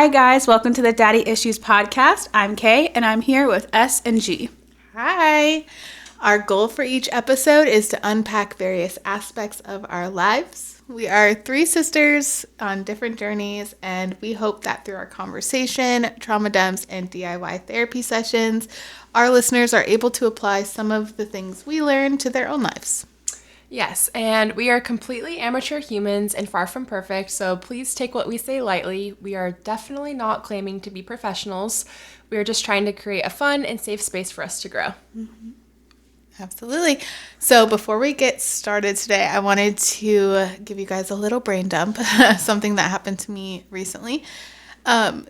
Hi guys, welcome to the Daddy Issues podcast. I'm Kay and I'm here with S and G. Hi. Our goal for each episode is to unpack various aspects of our lives. We are three sisters on different journeys, and we hope that through our conversation, trauma dumps, and DIY therapy sessions, our listeners are able to apply some of the things we learned to their own lives. Yes, and we are completely amateur humans and far from perfect, so please take what we say lightly. We are definitely not claiming to be professionals. We are just trying to create a fun and safe space for us to grow. Mm-hmm. Absolutely. So before we get started today, I wanted to give you guys a little brain dump, something that happened to me recently.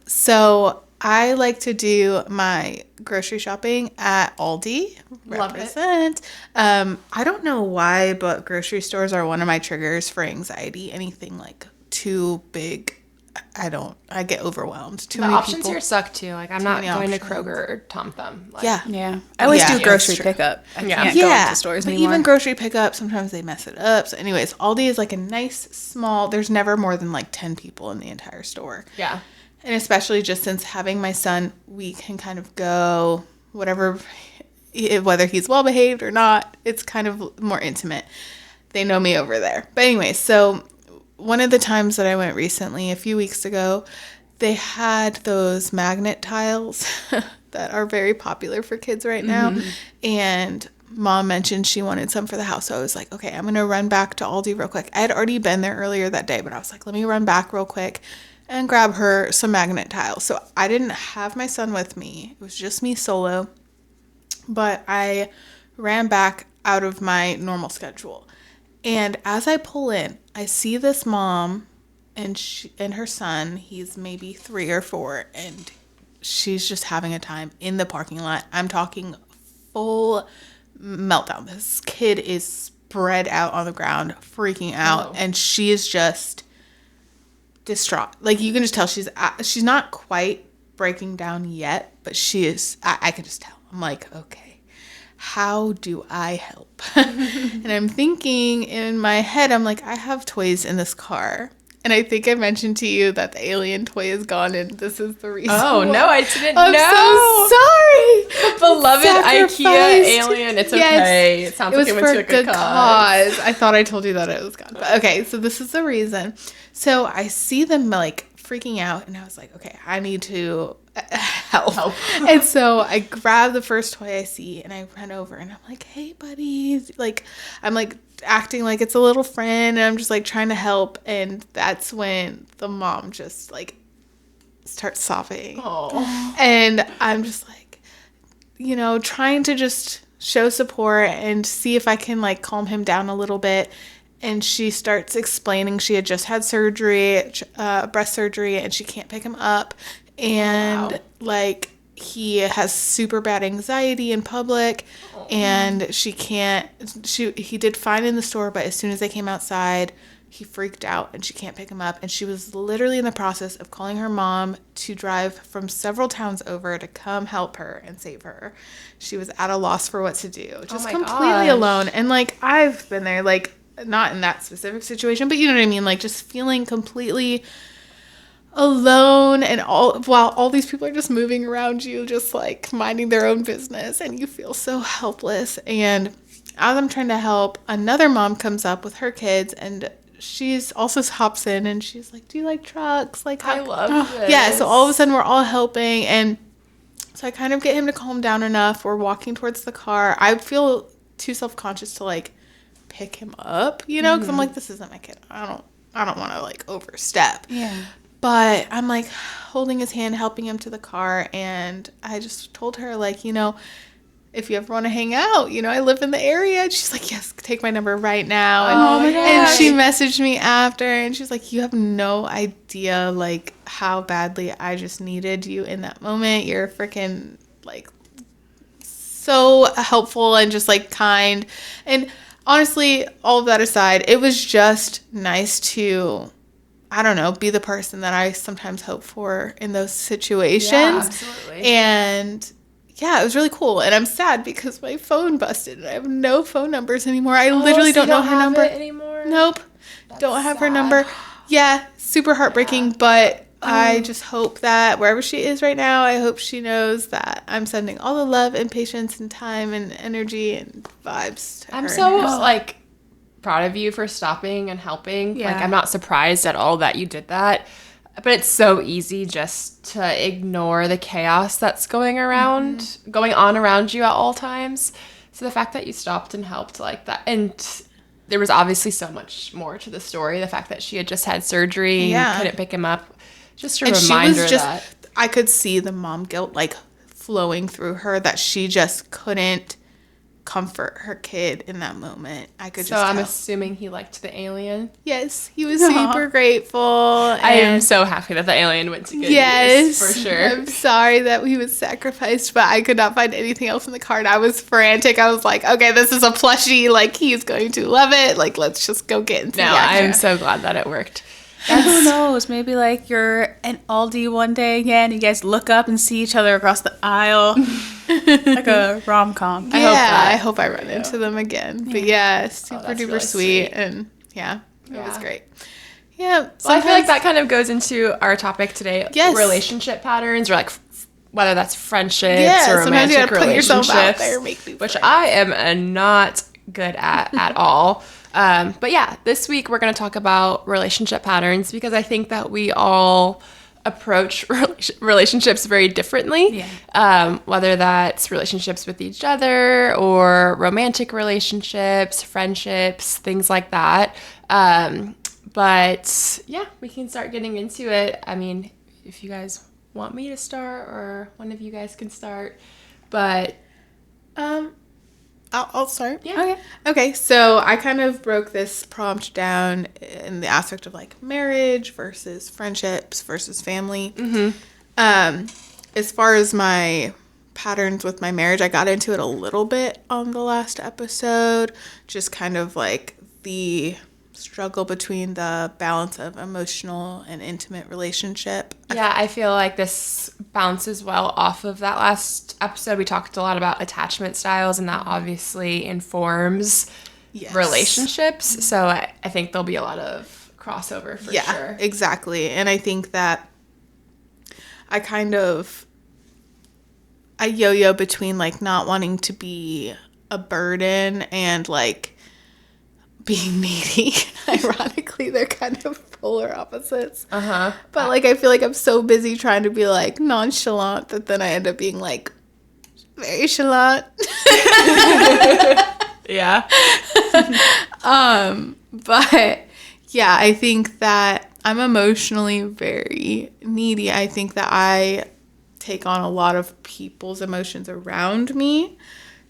So I like to do my grocery shopping at Aldi. Love Represent. I don't know why, but grocery stores are one of my triggers for anxiety. Anything like too big, I get overwhelmed. The options here suck too. Like, I'm not going to Kroger or Tom Thumb. Like, yeah. I always do grocery pickup. I can't go to stores but anymore. Even grocery pickup, sometimes they mess it up. So anyways, Aldi is like a nice, small, there's never more than like 10 people in the entire store. Yeah. And especially just since having my son, we can kind of go whatever, whether he's well behaved or not, it's kind of more intimate. They know me over there. But anyway, so one of the times that I went recently, a few weeks ago, they had those magnet tiles that are very popular for kids right now. Mm-hmm. And Mom mentioned she wanted some for the house. So I was like, okay, I'm going to run back to Aldi real quick. I had already been there earlier that day, but I was like, let me run back real quick and grab her some magnet tiles. So I didn't have my son with me. It was just me solo. But I ran back out of my normal schedule. And as I pull in, I see this mom and her son. He's maybe 3 or 4, and she's just having a time in the parking lot. I'm talking full meltdown. This kid is spread out on the ground, freaking out, and she is just distraught. Like, you can just tell she's not quite breaking down yet, but she is. I can just tell. I'm like, okay, how do I help? And I'm thinking in my head, I'm like, I have toys in this car. And I think I mentioned to you that the alien toy is gone, and this is the reason. Oh, no, I didn't know. I'm so sorry. Beloved IKEA alien. It's okay. Yes. It sounds like it went to a good cause. I thought I told you that it was gone. But okay, so this is the reason. So I see them like freaking out, and I was like, okay, I need to help. And so I grab the first toy I see, and I run over, and I'm like, hey, buddy. Like, I'm like acting like it's a little friend, and I'm just like trying to help. And that's when the mom just like starts sobbing. Oh. And I'm just like, trying to just show support and see if I can like calm him down a little bit. And she starts explaining she had just had surgery, breast surgery, and she can't pick him up. And like, he has super bad anxiety in public, and he did fine in the store, but as soon as they came outside, he freaked out and she can't pick him up. And she was literally in the process of calling her mom to drive from several towns over to come help her and save her. She was at a loss for what to do, just completely alone. And like, I've been there, like, not in that specific situation, but you know what I mean? Like, just feeling completely alone, and while all these people are just moving around you, just like minding their own business, and you feel so helpless. And as I'm trying to help, another mom comes up with her kids, and she's also hops in, and she's like, do you like trucks? Like, I love this. Yeah, so all of a sudden we're all helping, and so I kind of get him to calm down enough. We're walking towards the car. I feel too self-conscious to like pick him up, because I'm like, this isn't my kid. I don't want to like overstep. Yeah. But I'm like holding his hand, helping him to the car, and I just told her, like, if you ever want to hang out, I live in the area. And she's like, yes, take my number right now. And she messaged me after, and she's like, you have no idea like how badly I just needed you in that moment. You're freaking like so helpful and just like kind. And honestly, all of that aside, it was just nice to, I don't know, be the person that I sometimes hope for in those situations. Yeah, absolutely. And yeah, it was really cool. And I'm sad because my phone busted and I have no phone numbers anymore. I literally don't know her number anymore. Nope. Don't have her number. Yeah, super heartbreaking, but I just hope that wherever she is right now, I hope she knows that I'm sending all the love and patience and time and energy and vibes to her. I'm so, like, proud of you for stopping and helping. Yeah. Like, I'm not surprised at all that you did that. But it's so easy just to ignore the chaos that's going on around you at all times. So the fact that you stopped and helped like that, and there was obviously so much more to the story. The fact that she had just had surgery and couldn't pick him up. Just a reminder that I could see the mom guilt like flowing through her, that she just couldn't comfort her kid in that moment. I could just I'm tell. assuming he liked the alien. Yes, he was super grateful. I am so happy that the alien went to good use, for sure. I'm sorry that he was sacrificed, but I could not find anything else in the card. I was frantic. I was like, okay, this is a plushie. Like, he's going to love it. Like, let's just go get into the action. I'm so glad that it worked. Who knows? Maybe like you're in Aldi one day again, you guys look up and see each other across the aisle. Like a rom-com. I hope I run into them again. But yeah, super that's duper really sweet. And it was great. Yeah. Well, I feel like that kind of goes into our topic today. Yes. Relationship patterns, or like whether that's friendships or sometimes you romantic gotta put yourself relationships, out there, make new which friends. I am not good at all. But yeah, this week we're going to talk about relationship patterns because I think that we all approach relationships very differently. Yeah. Whether that's relationships with each other or romantic relationships, friendships, things like that. But yeah, we can start getting into it. I mean, if you guys want me to start or one of you guys can start, but I'll start. yeah. Okay, so I kind of broke this prompt down in the aspect of like marriage versus friendships versus family. As far as my patterns with my marriage, I got into it a little bit on the last episode, just kind of like the struggle between the balance of emotional and intimate relationship. Yeah, I feel like this bounces well off of that last episode. We talked a lot about attachment styles, and that obviously informs relationships. So I think there'll be a lot of crossover for sure. Yeah, exactly. And I think that I yo-yo between like not wanting to be a burden and like being needy. Ironically, they're kind of polar opposites. But like I feel like I'm so busy trying to be like nonchalant that then I end up being like very chalant. Yeah. But yeah, I think that I'm emotionally very needy. I think that I take on a lot of people's emotions around me,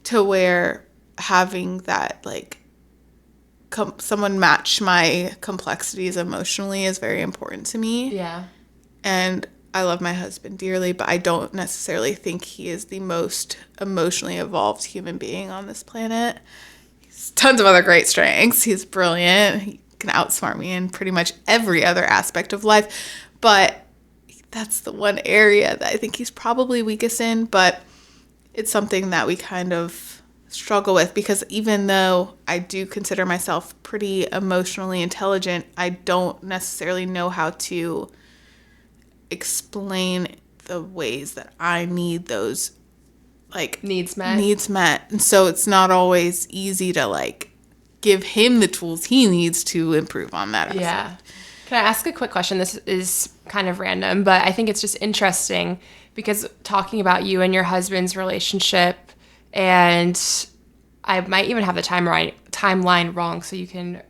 to where having that like someone match my complexities emotionally is very important to me. Yeah. And I love my husband dearly, but I don't necessarily think he is the most emotionally evolved human being on this planet. He's tons of other great strengths. He's brilliant. He can outsmart me in pretty much every other aspect of life. But that's the one area that I think he's probably weakest in. But it's something that we kind of struggle with, because even though I do consider myself pretty emotionally intelligent, I don't necessarily know how to explain the ways that I need those like Needs met. And so it's not always easy to like give him the tools he needs to improve on that aspect. Yeah. Can I ask a quick question? This is kind of random, but I think it's just interesting because talking about you and your husband's relationship, and I might even have the timeline wrong, so you can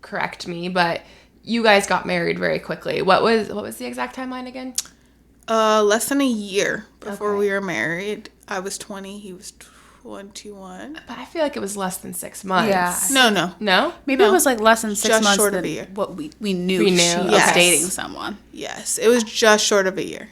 correct me, but you guys got married very quickly. What was the exact timeline again? Less than a year before we were married. I was 20, he was 21. But I feel like it was less than 6 months. Yeah. No? Maybe it was like less than 6 Just months short of than a year. what we knew We knew, she was yes. dating someone. Yes, it was just short of a year.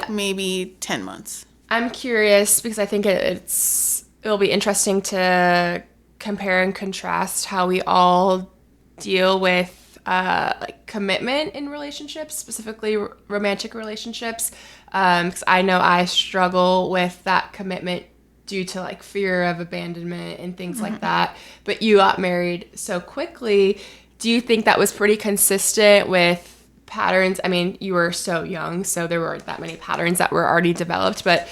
Maybe 10 months. I'm curious because I think it'll be interesting to compare and contrast how we all deal with like commitment in relationships, specifically romantic relationships. Because I know I struggle with that commitment due to like fear of abandonment and things like that. But you got married so quickly. Do you think that was pretty consistent with patterns? I mean, you were so young, so there weren't that many patterns that were already developed, but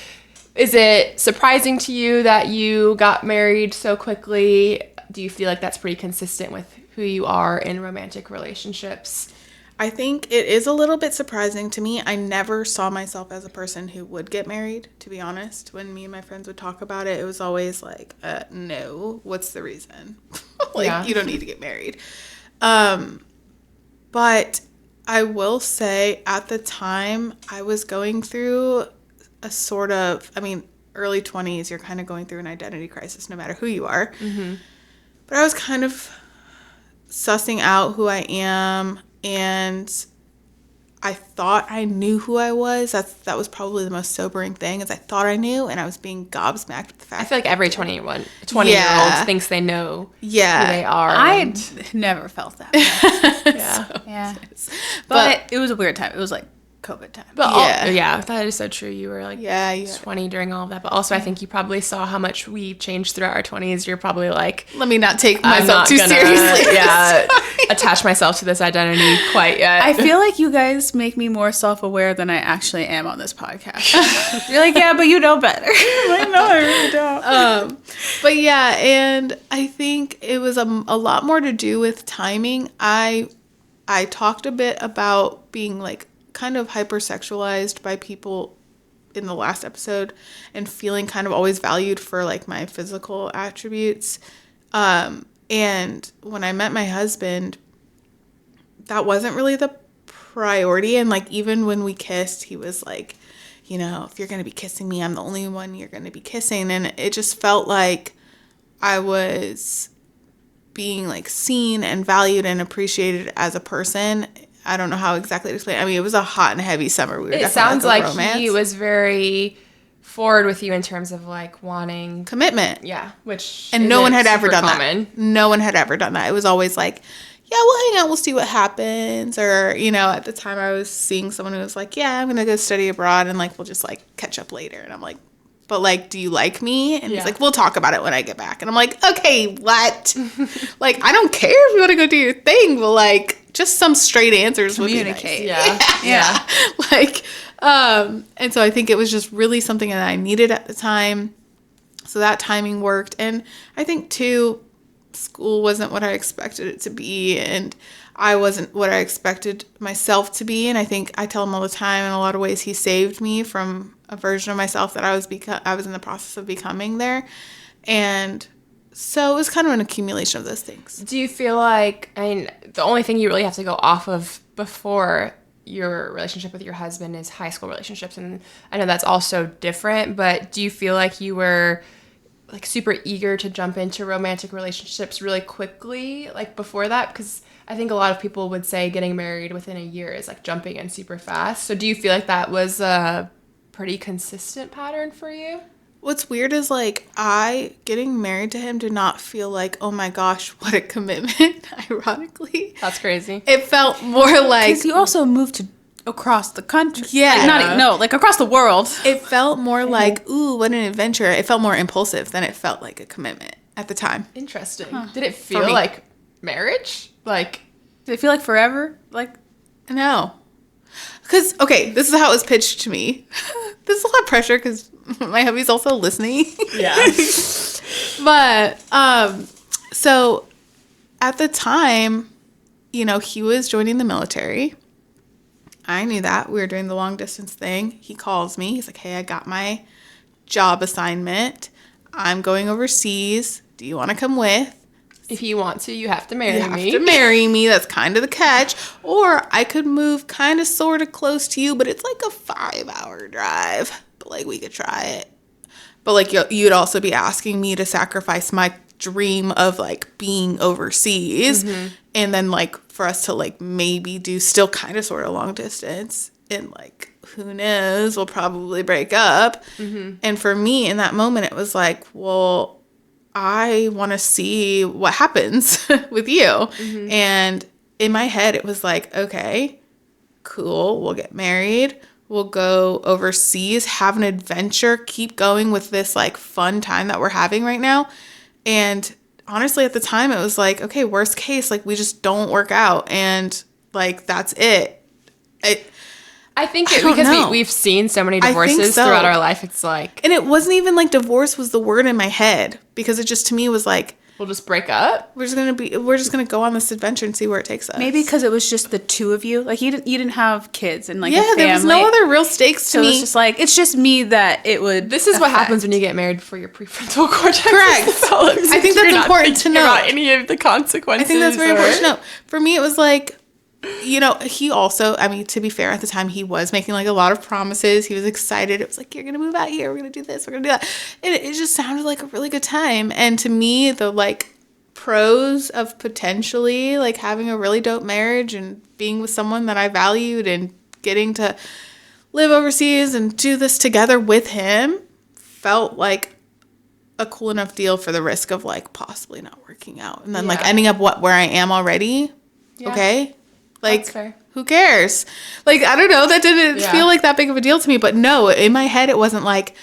is it surprising to you that you got married so quickly? Do you feel like that's pretty consistent with who you are in romantic relationships? I think it is a little bit surprising to me. I never saw myself as a person who would get married, to be honest. When me and my friends would talk about it, it was always like, no, what's the reason? You don't need to get married. But I will say at the time I was going through a sort of, early 20s, you're kind of going through an identity crisis no matter who you are. Mm-hmm. But I was kind of sussing out who I am, and I thought I knew who I was. That was probably the most sobering thing, is I thought I knew, and I was being gobsmacked with the fact. I feel like every 20-year-old thinks they know who they are. I never felt that way. But it was a weird time. It was like COVID time. But that is so true. You were like 20 during all of that. But also I think you probably saw how much we've changed throughout our 20s. You're probably like, let me not take myself too seriously. Attach myself to this identity quite yet. I feel like you guys make me more self-aware than I actually am on this podcast. You're like, yeah, but you know better. I know, I really don't. But yeah, and I think it was a lot more to do with timing. I talked a bit about being like kind of hypersexualized by people in the last episode and feeling kind of always valued for like my physical attributes. And when I met my husband, that wasn't really the priority. And like, even when we kissed, he was like, if you're going to be kissing me, I'm the only one you're going to be kissing. And it just felt like I was being like seen and valued and appreciated as a person. I don't know how exactly to explain. It was a hot and heavy summer. It sounds like he was very forward with you in terms of like wanting commitment. Yeah, which and no one had ever done that. No one had ever done that. It was always like, yeah, we'll hang out, we'll see what happens. Or, at the time I was seeing someone who was like, yeah, I'm gonna go study abroad and like we'll just like catch up later. And I'm like, but like, do you like me? And he's like, we'll talk about it when I get back. And I'm like, okay, what? Like, I don't care if you want to go do your thing, but like, just some straight answers would be nice. Yeah. Like, and so I think it was just really something that I needed at the time. So that timing worked. And I think too, school wasn't what I expected it to be. And I wasn't what I expected myself to be. And I think I tell him all the time, in a lot of ways, he saved me from a version of myself that I was in the process of becoming there. And so it was kind of an accumulation of those things. Do you feel like, the only thing you really have to go off of before your relationship with your husband is high school relationships, and I know that's also different, but do you feel like you were like super eager to jump into romantic relationships really quickly, like before that? Because I think a lot of people would say getting married within a year is like jumping in super fast. So do you feel like that was a pretty consistent pattern for you? What's weird is like getting married to him did not feel like, oh my gosh, what a commitment. Ironically, that's crazy. It felt more like, because you also moved across the country. Yeah, like across the world. It felt more like, ooh, what an adventure. It felt more impulsive than it felt like a commitment at the time. Interesting. Huh. Did it feel like marriage? Like, did it feel like forever? Like, no. Because, okay, this is how it was pitched to me. This is a lot of pressure because my hubby's also listening. Yeah. But, so at the time, he was joining the military. I knew that. We were doing the long distance thing. He calls me. He's like, hey, I got my job assignment. I'm going overseas. Do you want to come with? If you want to, you have to marry me. You have to marry me. That's kind of the catch. Or I could move kind of sort of close to you, but it's like a 5-hour drive. But like, we could try it. But like, you'd also be asking me to sacrifice my dream of like being overseas. Mm-hmm. And then like for us to like maybe do still kind of sort of long distance. And like, who knows, we'll probably break up. Mm-hmm. And for me in that moment, it was like, well, I want to see what happens with you. Mm-hmm. And in my head, it was like, okay, cool. We'll get married. We'll go overseas, have an adventure, keep going with this like fun time that we're having right now. And honestly, at the time, it was like, okay, worst case, like we just don't work out. And like, that's it. I think I don't because know. we've seen so many I think divorces so. throughout our life, it's like, And it wasn't even like divorce was the word in my head, because it just to me was like, we'll just break up. we're just gonna go on this adventure and see where it takes us. Maybe because it was just the two of you. Like, you didn't have kids and, like, a yeah, family. there was no other real stakes to So me. it's just like, it's just me that it would This is what affect. happens when you get married before your prefrontal cortex Correct. develops. I think You're that's not important to thinking know. about any of the consequences. I think that's very or- important to know. For me, it was like, you know, he also, I mean, to be fair, at the time, he was making like a lot of promises. He was excited. It was like, you're going to move out here. We're going to do this. We're going to do that. And it just sounded like a really good time. And to me, the like pros of potentially like having a really dope marriage and being with someone that I valued and getting to live overseas and do this together with him felt like a cool enough deal for the risk of like possibly not working out and then like Yeah. ending up where I am already. Yeah. Okay. Like, That's fair. who cares? Like, I don't know. That didn't Yeah. feel like that big of a deal to me. But no, in my head, it wasn't like,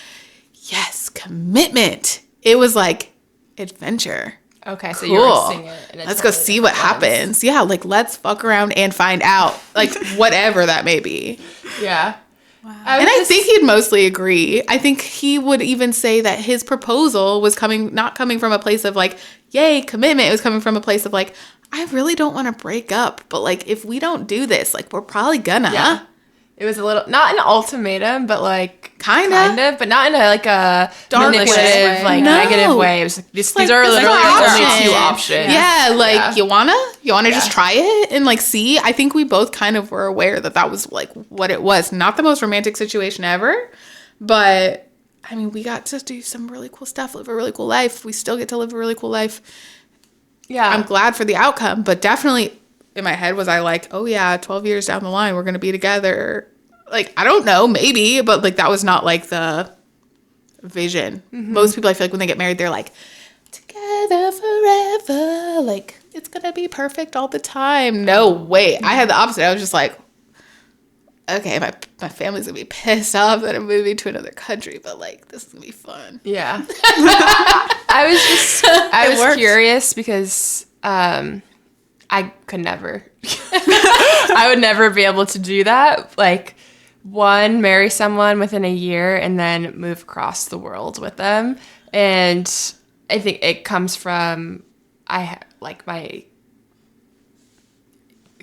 yes, commitment. It was like adventure. Okay, so Cool. you were seeing it. In a Let's go totally see what different lens. happens. Yeah, like let's fuck around and find out. Like whatever that may be. Yeah. Wow. And I think he'd mostly agree. I think he would even say that his proposal was not coming from a place of like, yay, commitment. It was coming from a place of like, I really don't want to break up, but like if we don't do this, like we're probably gonna. Yeah. It was a little, not an ultimatum, but like Kinda. but not in a like a Dark manipulative, way. like No. negative way. It was like, these Like, are this is literally our your only option. two options. Yeah, like Yeah. you wanna just Yeah. try it and like see. I think we both kind of were aware that was like what it was. Not the most romantic situation ever, but I mean, we got to do some really cool stuff, live a really cool life. We still get to live a really cool life. Yeah. I'm glad for the outcome, but definitely in my head was I like, oh yeah, 12 years down the line, we're going to be together. Like, I don't know, maybe, but like that was not like the vision. Most people, I feel like when they get married, they're like, together forever. Like, it's going to be perfect all the time. No way. I had the opposite. I was just like, okay, my family's going to be pissed off that I'm moving to another country, but like, this is going to be fun. Yeah. I was worked. curious because I could never. I would never be able to do that. Like, marry someone within a year and then move across the world with them. And I think it comes from my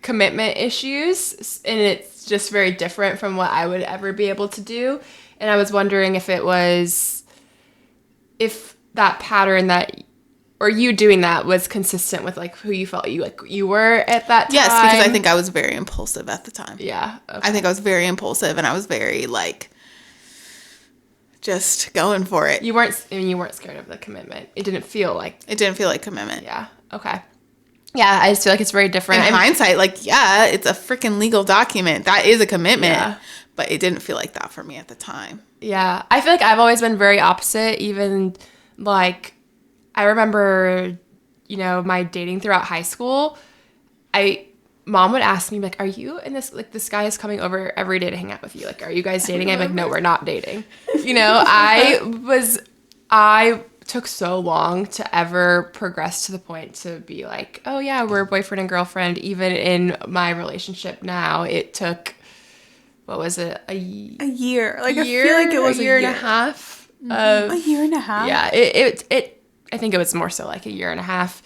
commitment issues, and it's just very different from what I would ever be able to do. And I was wondering if that pattern or you doing that was consistent with like who you felt you were at that time. Yes, because I think I was very impulsive at the time. Yeah. Okay. I think I was very impulsive and I was very like just going for it. You weren't scared of the commitment. It didn't feel like. It didn't feel like commitment. Yeah. Okay. Yeah, I just feel like it's very different. In hindsight, like, yeah, it's a freaking legal document. That is a commitment. Yeah. But it didn't feel like that for me at the time. Yeah. I feel like I've always been very opposite. Even like, I remember, my dating throughout high school. Mom would ask me, like, are you and this guy is coming over every day to hang out with you? Like, are you guys dating? I'm like, no, we're not dating. I took so long to ever progress to the point to be like, oh yeah, we're boyfriend and girlfriend. Even in my relationship now, it took, what was it? A year. Like, year, I feel like it was a year and a half. A year and a half? Yeah, I think it was more so like a year and a half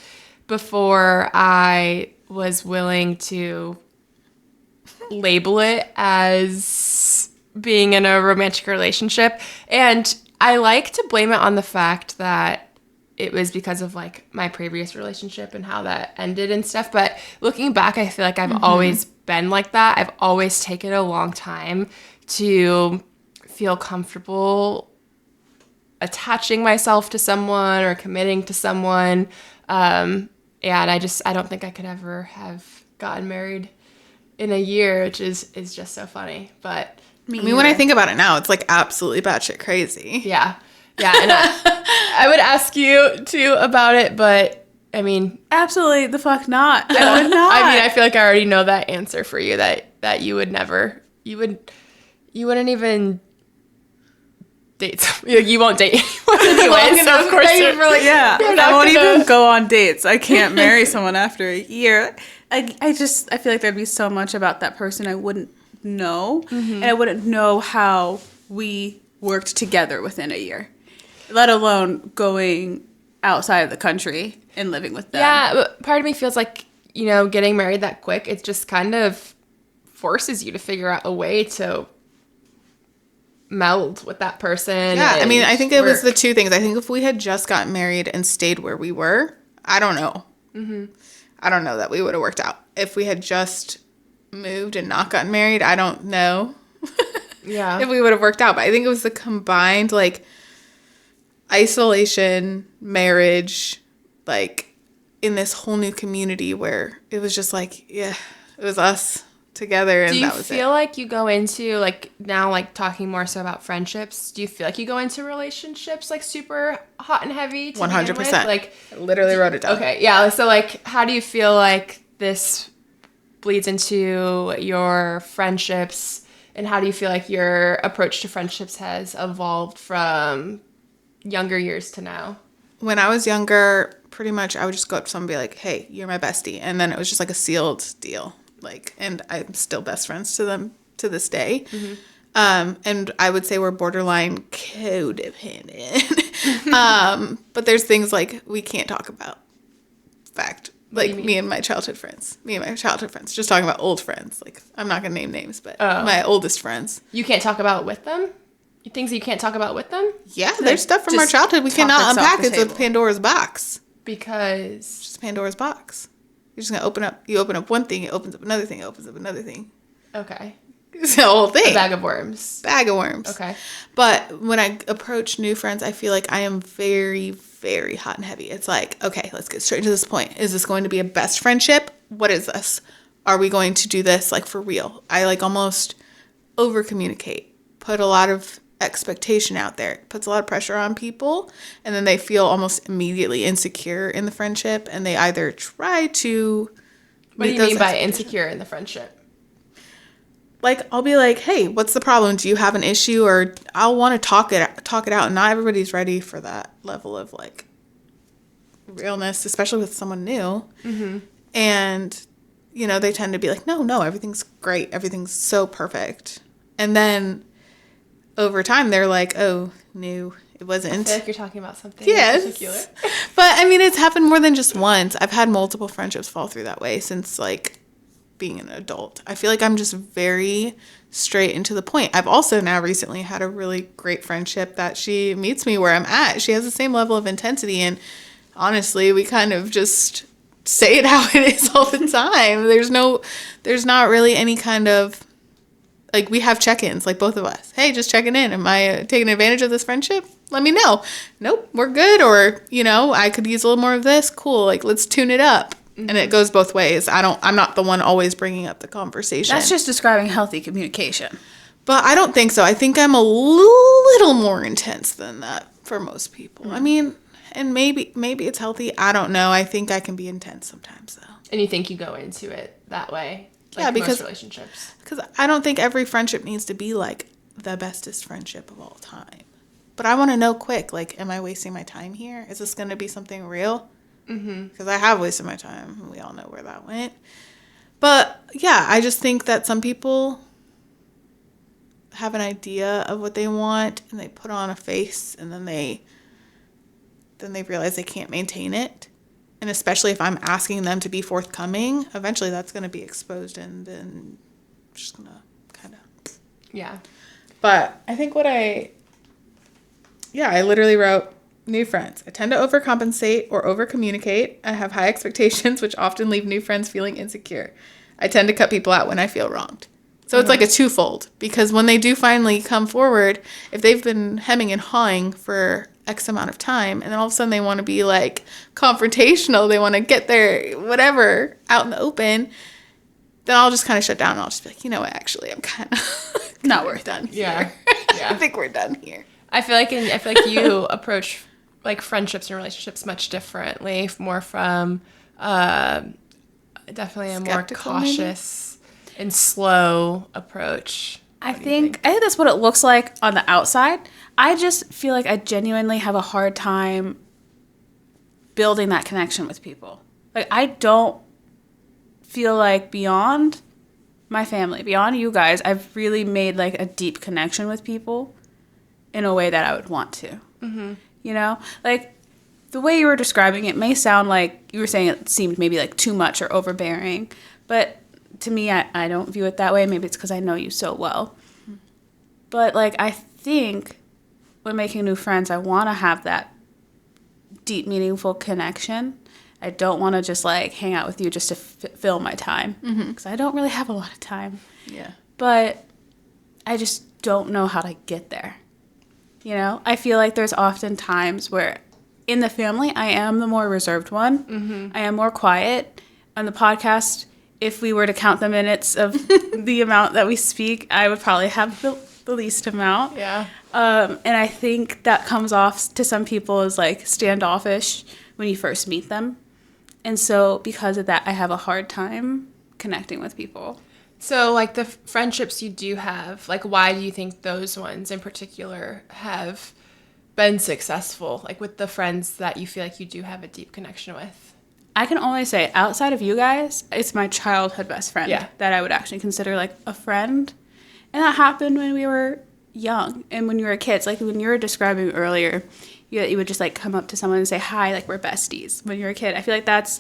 before I was willing to label it as being in a romantic relationship. And I like to blame it on the fact that it was because of like my previous relationship and how that ended and stuff. But looking back, I feel like I've always been like that. I've always taken a long time to feel comfortable attaching myself to someone or committing to someone. And I don't think I could ever have gotten married in a year, which is just so funny. But When I think about it now, it's like absolutely batshit crazy. yeah. And I would ask you too about it, but I mean, Absolutely the fuck not. I would not. I mean, I feel like I already know that answer for you, that you would never, you wouldn't even date. You won't date anyone anyway. So of course, yeah, you're not I won't gonna- even go on dates. I can't marry someone after a year. I feel like there'd be so much about that person I wouldn't know. And I wouldn't know how we worked together within a year, let alone going outside of the country and living with them. Yeah, but part of me feels like, getting married that quick, it just kind of forces you to figure out a way to meld with that person. Yeah, I mean, I think it was the two things. I think if we had just gotten married and stayed where we were, I don't know. I don't know that we would have worked out. If we had just moved and not gotten married, I don't know if we would have worked out. But I think it was the combined, like, isolation, marriage, like, in this whole new community where it was just like, it was us together, and that was it. Do you feel like you go into, like, now, like, talking more so about friendships, do you feel like you go into relationships, like, super hot and heavy to 100%. Like, I literally wrote it down. Okay, yeah, so, like, how do you feel like this bleeds into your friendships, and how do you feel like your approach to friendships has evolved from younger years to now? When I was younger, pretty much I would just go up to someone and be like, hey, you're my bestie. And then it was just like a sealed deal. Like, and I'm still best friends to them to this day. And I would say we're borderline codependent. But there's things like we can't talk about. Fact. Like me and my childhood friends. Just talking about old friends. Like, I'm not going to name names, but my oldest friends. You can't talk about with them? Things that you can't talk about with them? Yeah, there's stuff from our childhood we cannot unpack. It's a Pandora's box. Because? It's just Pandora's box. You're just going to open up one thing, it opens up another thing, it opens up another thing. Okay. It's the whole thing. A bag of worms. Okay. But when I approach new friends, I feel like I am very, very hot and heavy. It's like, okay, let's get straight to this point. Is this going to be a best friendship? What is this? Are we going to do this, like, for real? I, like, almost over communicate, put a lot of expectation out there. It puts a lot of pressure on people, and then they feel almost immediately insecure in the friendship, and they either try to What do you mean by insecure in the friendship? Like, I'll be like, hey, what's the problem? Do you have an issue? Or I'll want to talk it out, and not everybody's ready for that level of, like, realness, especially with someone new. And they tend to be like, no, everything's great, everything's so perfect, and then over time, they're like, oh, no, it wasn't. I feel like you're talking about something in particular. But, I mean, it's happened more than just once. I've had multiple friendships fall through that way since, like, being an adult. I feel like I'm just very straight and to the point. I've also now recently had a really great friendship that she meets me where I'm at. She has the same level of intensity, and honestly, we kind of just say it how it is all the time. There's not really any kind of, like, we have check-ins, like, both of us. Hey, just checking in. Am I taking advantage of this friendship? Let me know. Nope, we're good. Or, I could use a little more of this. Cool. Like, let's tune it up. And it goes both ways. I'm not the one always bringing up the conversation. That's just describing healthy communication. But I don't think so. I think I'm a little more intense than that for most people. I mean, and maybe it's healthy. I don't know. I think I can be intense sometimes, though. And you think you go into it that way? Like, yeah, because most relationships. Because I don't think every friendship needs to be, like, the bestest friendship of all time. But I want to know quick, like, am I wasting my time here? Is this going to be something real? Because I have wasted my time, and we all know where that went. But, yeah, I just think that some people have an idea of what they want, and they put on a face, and then they realize they can't maintain it. And especially if I'm asking them to be forthcoming, eventually that's going to be exposed, and then just going to kind of... Yeah. But I think I literally wrote, new friends. I tend to overcompensate or overcommunicate. I have high expectations, which often leave new friends feeling insecure. I tend to cut people out when I feel wronged. So it's like a twofold, because when they do finally come forward, if they've been hemming and hawing for X amount of time, and then all of a sudden they want to be, like, confrontational, they want to get their whatever out in the open, then I'll just kind of shut down, and I'll just be like, you know what, actually, I'm kind of not worth done here. Yeah. I think we're done here. I feel like you approach, like, friendships and relationships much differently, more from definitely a more cautious and slow approach. I think that's what it looks like on the outside. I just feel like I genuinely have a hard time building that connection with people. Like, I don't feel like beyond my family, beyond you guys, I've really made like a deep connection with people in a way that I would want to. Mm-hmm. You know, like the way you were describing it may sound like you were saying it seemed maybe like too much or overbearing, but to me, I don't view it that way. Maybe it's because I know you so well. But like I think when making new friends, I want to have that deep, meaningful connection. I don't want to just like hang out with you just to fill my time because I don't really have a lot of time. Yeah. But I just don't know how to get there. You know, I feel like there's often times where in the family, I am the more reserved one. Mm-hmm. I am more quiet. On the podcast, if we were to count the minutes of the amount that we speak, I would probably have the least amount. Yeah. And I think that comes off to some people as like standoffish when you first meet them. And so because of that, I have a hard time connecting with people. So, like, the friendships you do have, like, why do you think those ones in particular have been successful? Like, with the friends that you feel like you do have a deep connection with? I can only say, outside of you guys, it's my childhood best friend that I would actually consider, like, a friend. And that happened when we were young and when you were kids. Like, when you were describing earlier, you would just, like, come up to someone and say, hi, like, we're besties when you're a kid. I feel like that's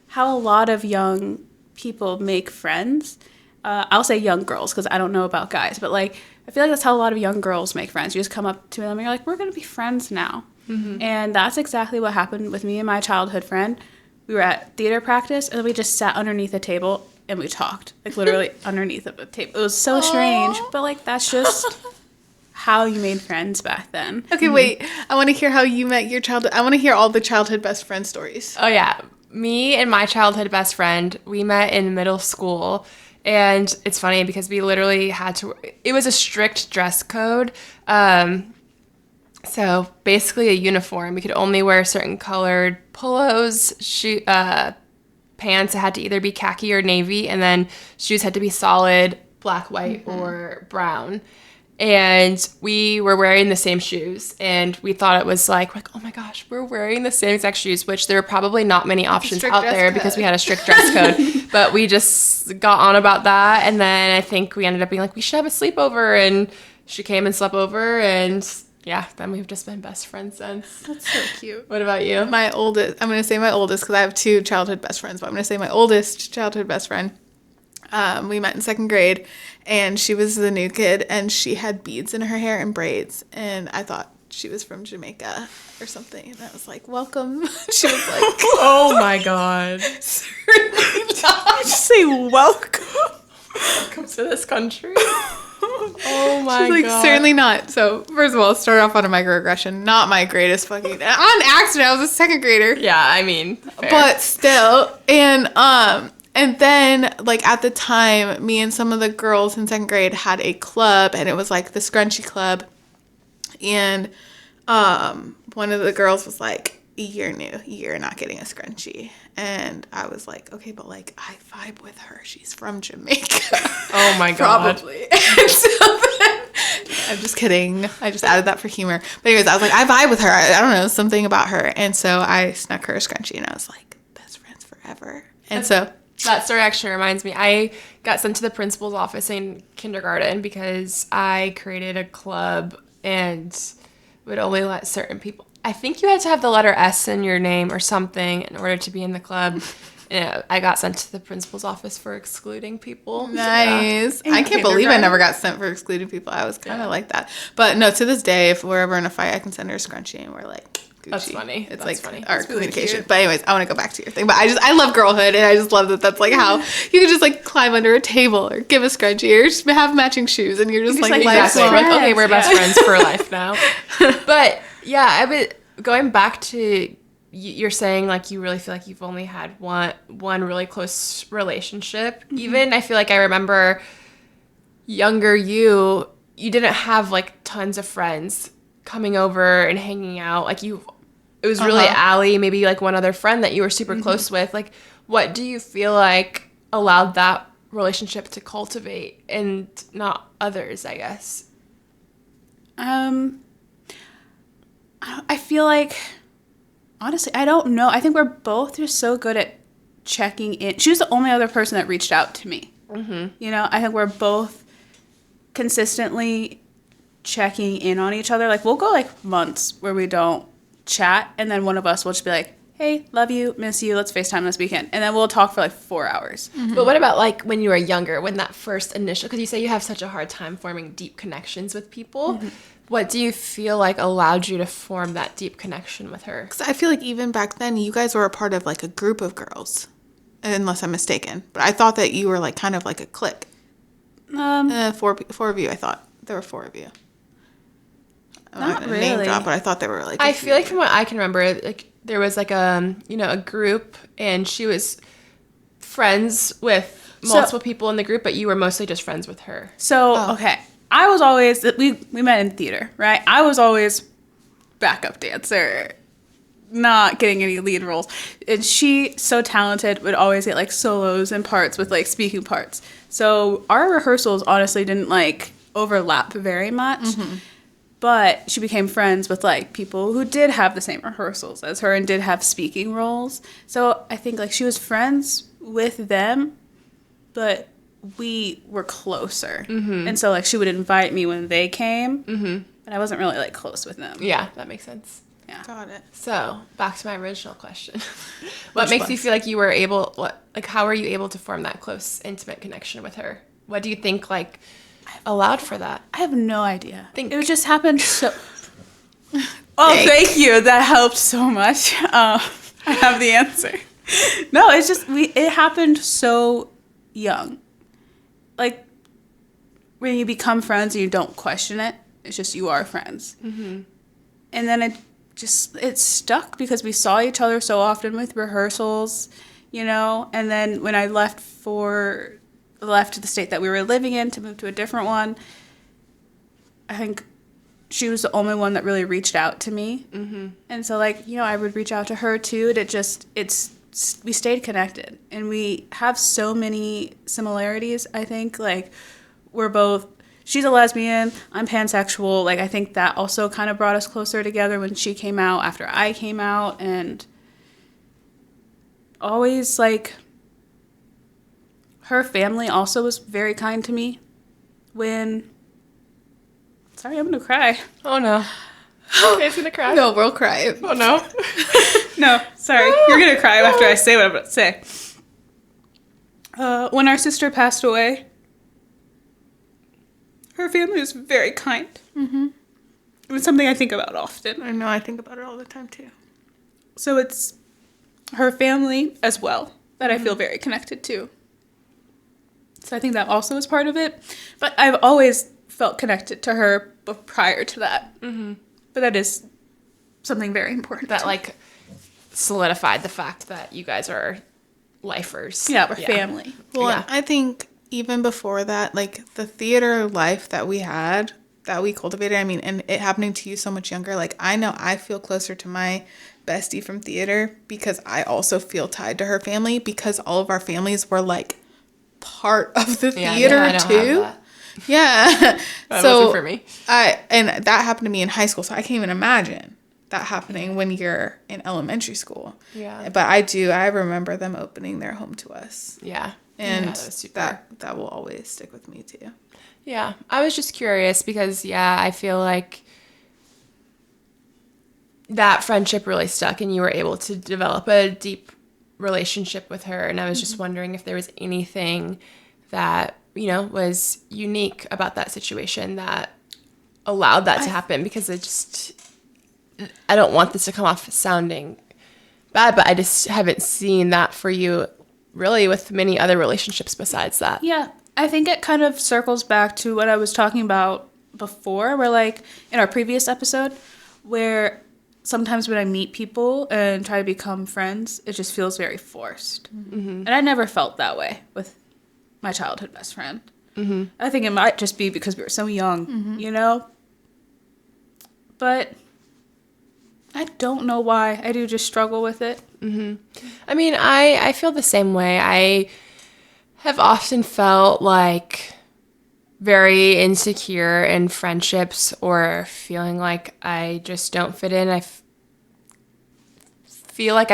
how a lot of young people make friends. I'll say young girls because I don't know about guys, but like I feel like that's how a lot of young girls make friends. You just come up to them and you're like, we're going to be friends now. Mm-hmm. And that's exactly what happened with me and my childhood friend. We were at theater practice and we just sat underneath a table and we talked, like literally underneath of a table. It was so strange, but like that's just how you made friends back then. Okay, wait. I want to hear how you met your childhood. I want to hear all the childhood best friend stories. Oh, yeah. Me and my childhood best friend, we met in middle school. And it's funny because we literally had to, it was a strict dress code. So basically a uniform. We could only wear certain colored polos, pants. It had to either be khaki or navy. And then shoes had to be solid, black, white, or brown. And we were wearing the same shoes. And we thought it was like, oh my gosh, we're wearing the same exact shoes, which there were probably not many options out there because we had a strict dress code. But we just got on about that. And then I think we ended up being like, we should have a sleepover. And she came and slept over. And yeah, then we've just been best friends since. That's so cute. What about you? My oldest, I'm going to say my oldest because I have two childhood best friends, but I'm going to say my oldest childhood best friend. We met in second grade, and she was the new kid, and she had beads in her hair and braids, and I thought she was from Jamaica or something, and I was like, welcome. She was like, oh my God. certainly not. Just say welcome. Welcome to this country. Oh my She's like, God. certainly not. So, first of all, start off on a microaggression. Not my greatest fucking... On accident, I was a second grader. Yeah, I mean, fair. But still, and then, like, at the time, me and some of the girls in second grade had a club, and it was, like, the Scrunchy Club. And one of the girls was like, you're new. You're not getting a scrunchie. And I was like, okay, but, like, I vibe with her. She's from Jamaica. Oh, my God. Probably. And so then, I'm just kidding. I just added that for humor. But anyways, I was like, I vibe with her. I don't know, something about her. And so I snuck her a scrunchie, and I was like, best friends forever. And so... That story actually reminds me. I got sent to the principal's office in kindergarten because I created a club and would only let certain people. I think you had to have the letter S in your name or something in order to be in the club. And I got sent to the principal's office for excluding people. Nice. Yeah. I can't believe I never got sent for excluding people. I was kind of like that. But no, to this day, if we're ever in a fight, I can send her a scrunchie and we're like, Gucci. That's funny. It's That's like funny. our That's really communication. cute. But anyways, I want to go back to your thing. But I love girlhood, and I just love that that's like how you can just like climb under a table or give a scrunchie or just have matching shoes, and you're just Just, like, like, life's Exactly. long. Like, okay, we're best Yeah. friends for life now. But yeah, I would going back to you're saying like you really feel like you've only had one really close relationship. Mm-hmm. Even I feel like I remember younger you didn't have like tons of friends coming over and hanging out. Like it was really Allie, maybe like one other friend that you were super close with. Like, what do you feel like allowed that relationship to cultivate and not others, I guess? I feel like, honestly, I don't know. I think we're both just so good at checking in. She was the only other person that reached out to me. You know, I think we're both consistently checking in on each other. Like, we'll go, like, months where we don't chat, and then one of us will just be like, hey, love you, miss you, let's FaceTime this weekend. And then we'll talk for, like, 4 hours. But what about, like, when you were younger, when that first initial, because you say you have such a hard time forming deep connections with people. What do you feel like allowed you to form that deep connection with her? Because I feel like even back then, you guys were a part of, like, a group of girls, unless I'm mistaken. But I thought that you were, like, kind of like a clique. Four of you, I thought. There were 4 of you. Not really. Name drop, but I thought there were, like, I feel like from what I can remember, like, there was, like, a group, and she was friends with multiple people in the group, but you were mostly just friends with her. So, okay. I was always, we met in theater, right? I was always backup dancer, not getting any lead roles. And she, so talented, would always get, like, solos and parts with, like, speaking parts. So our rehearsals honestly didn't, like, overlap very much. But she became friends with, like, people who did have the same rehearsals as her and did have speaking roles. So I think, like, she was friends with them, but we were closer. And so, like, she would invite me when they came, but I wasn't really, like, close with them. Yeah, that makes sense. Yeah. Got it. So, back to my original question. What makes you feel like you were able, how were you able to form that close, intimate connection with her? What do you think, like, allowed for that? I have no idea. It just happened so... Thank you. That helped so much. I have the answer. No, it's just, it happened so young. Like, when you become friends and you don't question it, it's just you are friends. And then it stuck because we saw each other so often with rehearsals, you know? And then when I left the state that we were living in to move to a different one, I think she was the only one that really reached out to me. And so, like, you know, I would reach out to her too. We stayed connected, and we have so many similarities. I think, like, she's a lesbian, I'm pansexual. Like, I think that also kind of brought us closer together when she came out after I came out. And always, like, her family also was very kind to me sorry, I'm gonna cry. Oh, no. Kay's gonna cry? No, we'll cry. Oh, no. No, sorry. You're gonna cry after I say what I'm about to say. When our sister passed away, her family was very kind. It was something I think about often. I know, I think about it all the time, too. So it's her family as well that I feel very connected to. So I think that also is part of it. But I've always felt connected to her prior to that. But that is something very important. That, like, solidified the fact that you guys are lifers. Yeah, we're family. Well, yeah. I think even before that, like, the theater life that we had, that we cultivated, I mean, and it happening to you so much younger, like, I know I feel closer to my bestie from theater because I also feel tied to her family because all of our families were, like, part of the theater too. Yeah. That wasn't for me. And that happened to me in high school, so I can't even imagine that happening when you're in elementary school. Yeah. But I remember them opening their home to us. Yeah. And that will always stick with me too. Yeah. I was just curious because, I feel like that friendship really stuck and you were able to develop a deep relationship with her. And I was just wondering if there was anything that, was unique about that situation that allowed that to happen, because I don't want this to come off sounding bad, but I just haven't seen that for you really with many other relationships besides that. Yeah, I think it kind of circles back to what I was talking about before, where, like, in our previous episode, where sometimes when I meet people and try to become friends, it just feels very forced. And I never felt that way with my childhood best friend. I think it might just be because we were so young, But I don't know why. I do just struggle with it. I mean, I feel the same way. I have often felt like very insecure in friendships or feeling like I just don't fit in. I feel like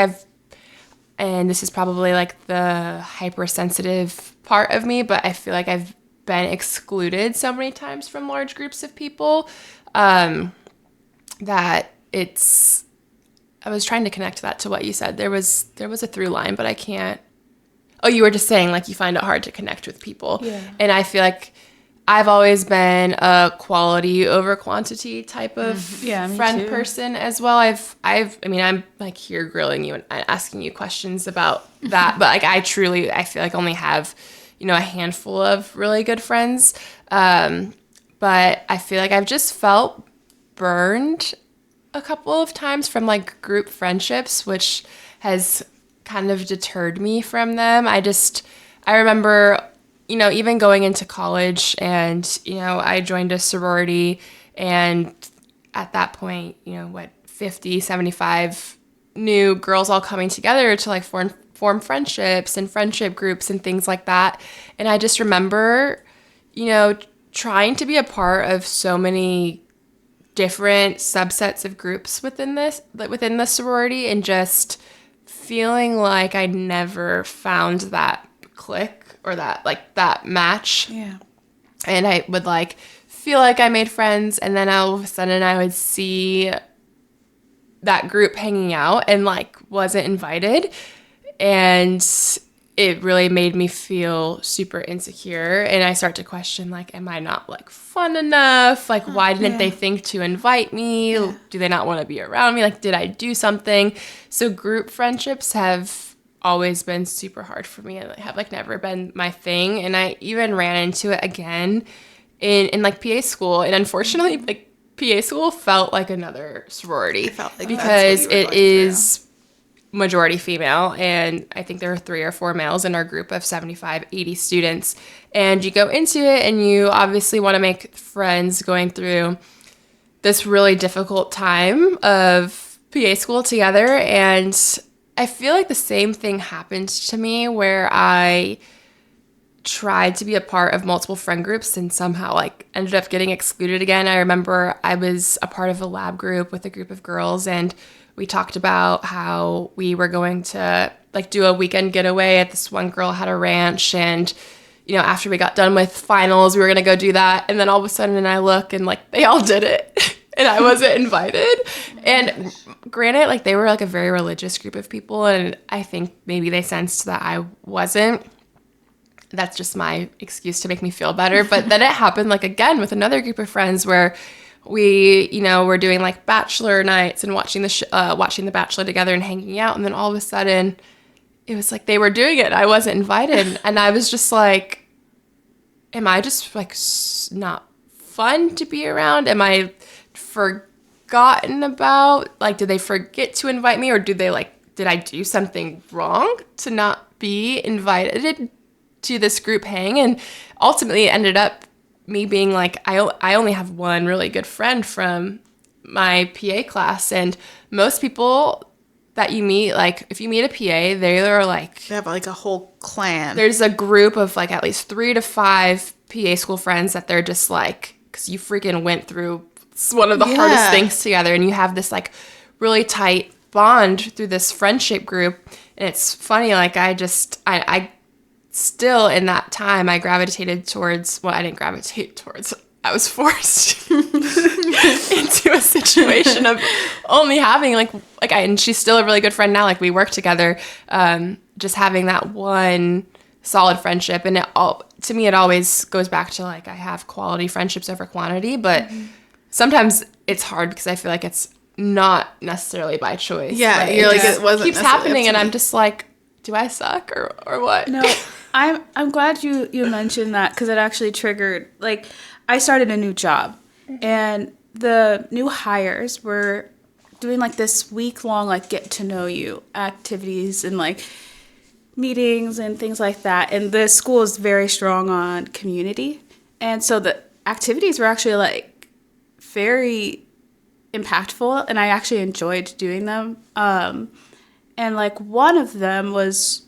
and this is probably like the hypersensitive part of me, but I feel like I've been excluded so many times from large groups of people that it's, I was trying to connect that to what you said. There was a through line, but I can't. Oh, you were just saying like you find it hard to connect with people. Yeah. And I feel like I've always been a quality over quantity type of friend person as well. I mean, I'm like here grilling you and asking you questions about that, but like I feel like I only have, a handful of really good friends. But I feel like I've just felt burned a couple of times from like group friendships, which has kind of deterred me from them. I remember, even going into college and, I joined a sorority, and at that point, 50, 75 new girls all coming together to like form friendships and friendship groups and things like that. And I just remember, trying to be a part of so many different subsets of groups within the sorority, and just feeling like I never found that click or that match. Yeah. And I would like feel like I made friends, and then all of a sudden I would see that group hanging out and like wasn't invited, and it really made me feel super insecure. And I start to question, like, am I not like fun enough? Like, why didn't they think to invite me? Yeah. Do they not want to be around me? Like, did I do something? So group friendships have always been super hard for me and have like never been my thing. And I even ran into it again in like PA school. And unfortunately, like PA school felt like another sorority. I felt like because it is majority female, and I think there are 3 or 4 males in our group of 75, 80 students. And you go into it and you obviously want to make friends going through this really difficult time of PA school together. And I feel like the same thing happened to me, where I tried to be a part of multiple friend groups and somehow like ended up getting excluded again. I remember I was a part of a lab group with a group of girls, and we talked about how we were going to like do a weekend getaway at this one girl had a ranch, and after we got done with finals, we were going to go do that. And then all of a sudden I look and like they all did it and I wasn't invited. And granted, like they were like a very religious group of people, and I think maybe they sensed that I wasn't. That's just my excuse to make me feel better. But then it happened like again with another group of friends where we, were doing like bachelor nights and watching The Bachelor together and hanging out. And then all of a sudden it was like they were doing it and I wasn't invited. And I was just like, am I just like not fun to be around? Am I forgotten about? Like, did they forget to invite me, or did I do something wrong to not be invited to this group hang? And ultimately it ended up me being like, I only have one really good friend from my PA class, and most people that you meet, like if you meet a PA, they have like a whole clan. There's a group of like at least 3 to 5 PA school friends that they're just like, because you freaking went through one of the hardest things together, and you have this like really tight bond through this friendship group. And it's funny, like I still in that time I gravitated towards, well, I didn't gravitate towards, I was forced into a situation of only having and she's still a really good friend now, like we work together, just having that one solid friendship. And to me it always goes back to like I have quality friendships over quantity, but sometimes it's hard because I feel like it's not necessarily by choice. Yeah, right? you're like it wasn't keeps happening, and I'm just like, do I suck or what? No, I'm glad you mentioned that, because it actually triggered, like, I started a new job, and the new hires were doing like this week-long like get to know you activities and like meetings and things like that. And the school is very strong on community, and so the activities were actually like very impactful, and I actually enjoyed doing them. And like one of them was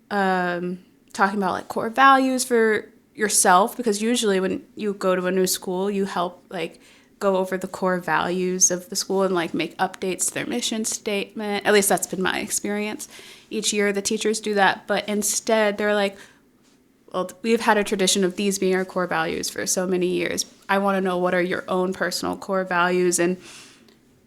talking about like core values for yourself, because usually when you go to a new school, you help like go over the core values of the school and like make updates to their mission statement. At least that's been my experience. Each year the teachers do that, but instead they're like, well, we've had a tradition of these being our core values for so many years. I want to know what are your own personal core values, and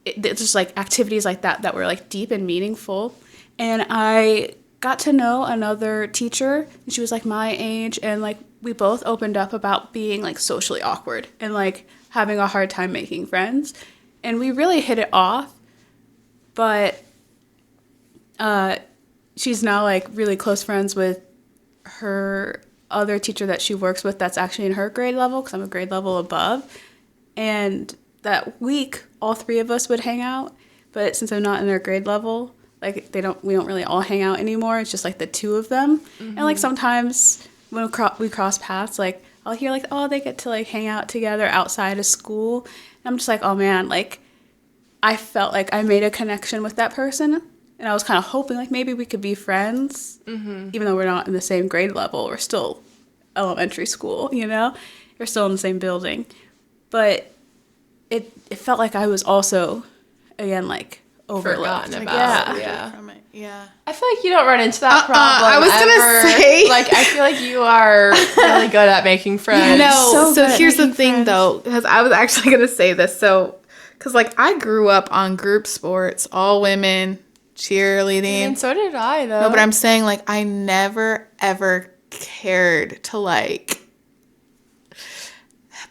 it's just like activities like that were like deep and meaningful. And I got to know another teacher, and she was like my age, and like we both opened up about being like socially awkward and like having a hard time making friends, and we really hit it off. But she's now like really close friends with her other teacher that she works with that's actually in her grade level, because I'm a grade level above. And that week all three of us would hang out, but since I'm not in their grade level, like we don't really all hang out anymore. It's just like the two of them. And like sometimes when we cross paths, like I'll hear like, oh, they get to like hang out together outside of school, and I'm just like, oh man, like I felt like I made a connection with that person. And I was kind of hoping, like, maybe we could be friends, even though we're not in the same grade level. We're still elementary school, you know? We're still in the same building. But it felt like I was also, again, like, overlooked. Forgotten about. Yeah. From it. Yeah. I feel like you don't run into that problem. I was going to say. Like, I feel like you are really good at making friends. No, so here's the thing, though, because I was actually going to say this. So, because, like, I grew up on group sports, all women, cheerleading. And so did I, though. No, but I'm saying, like, I never, ever cared to, like,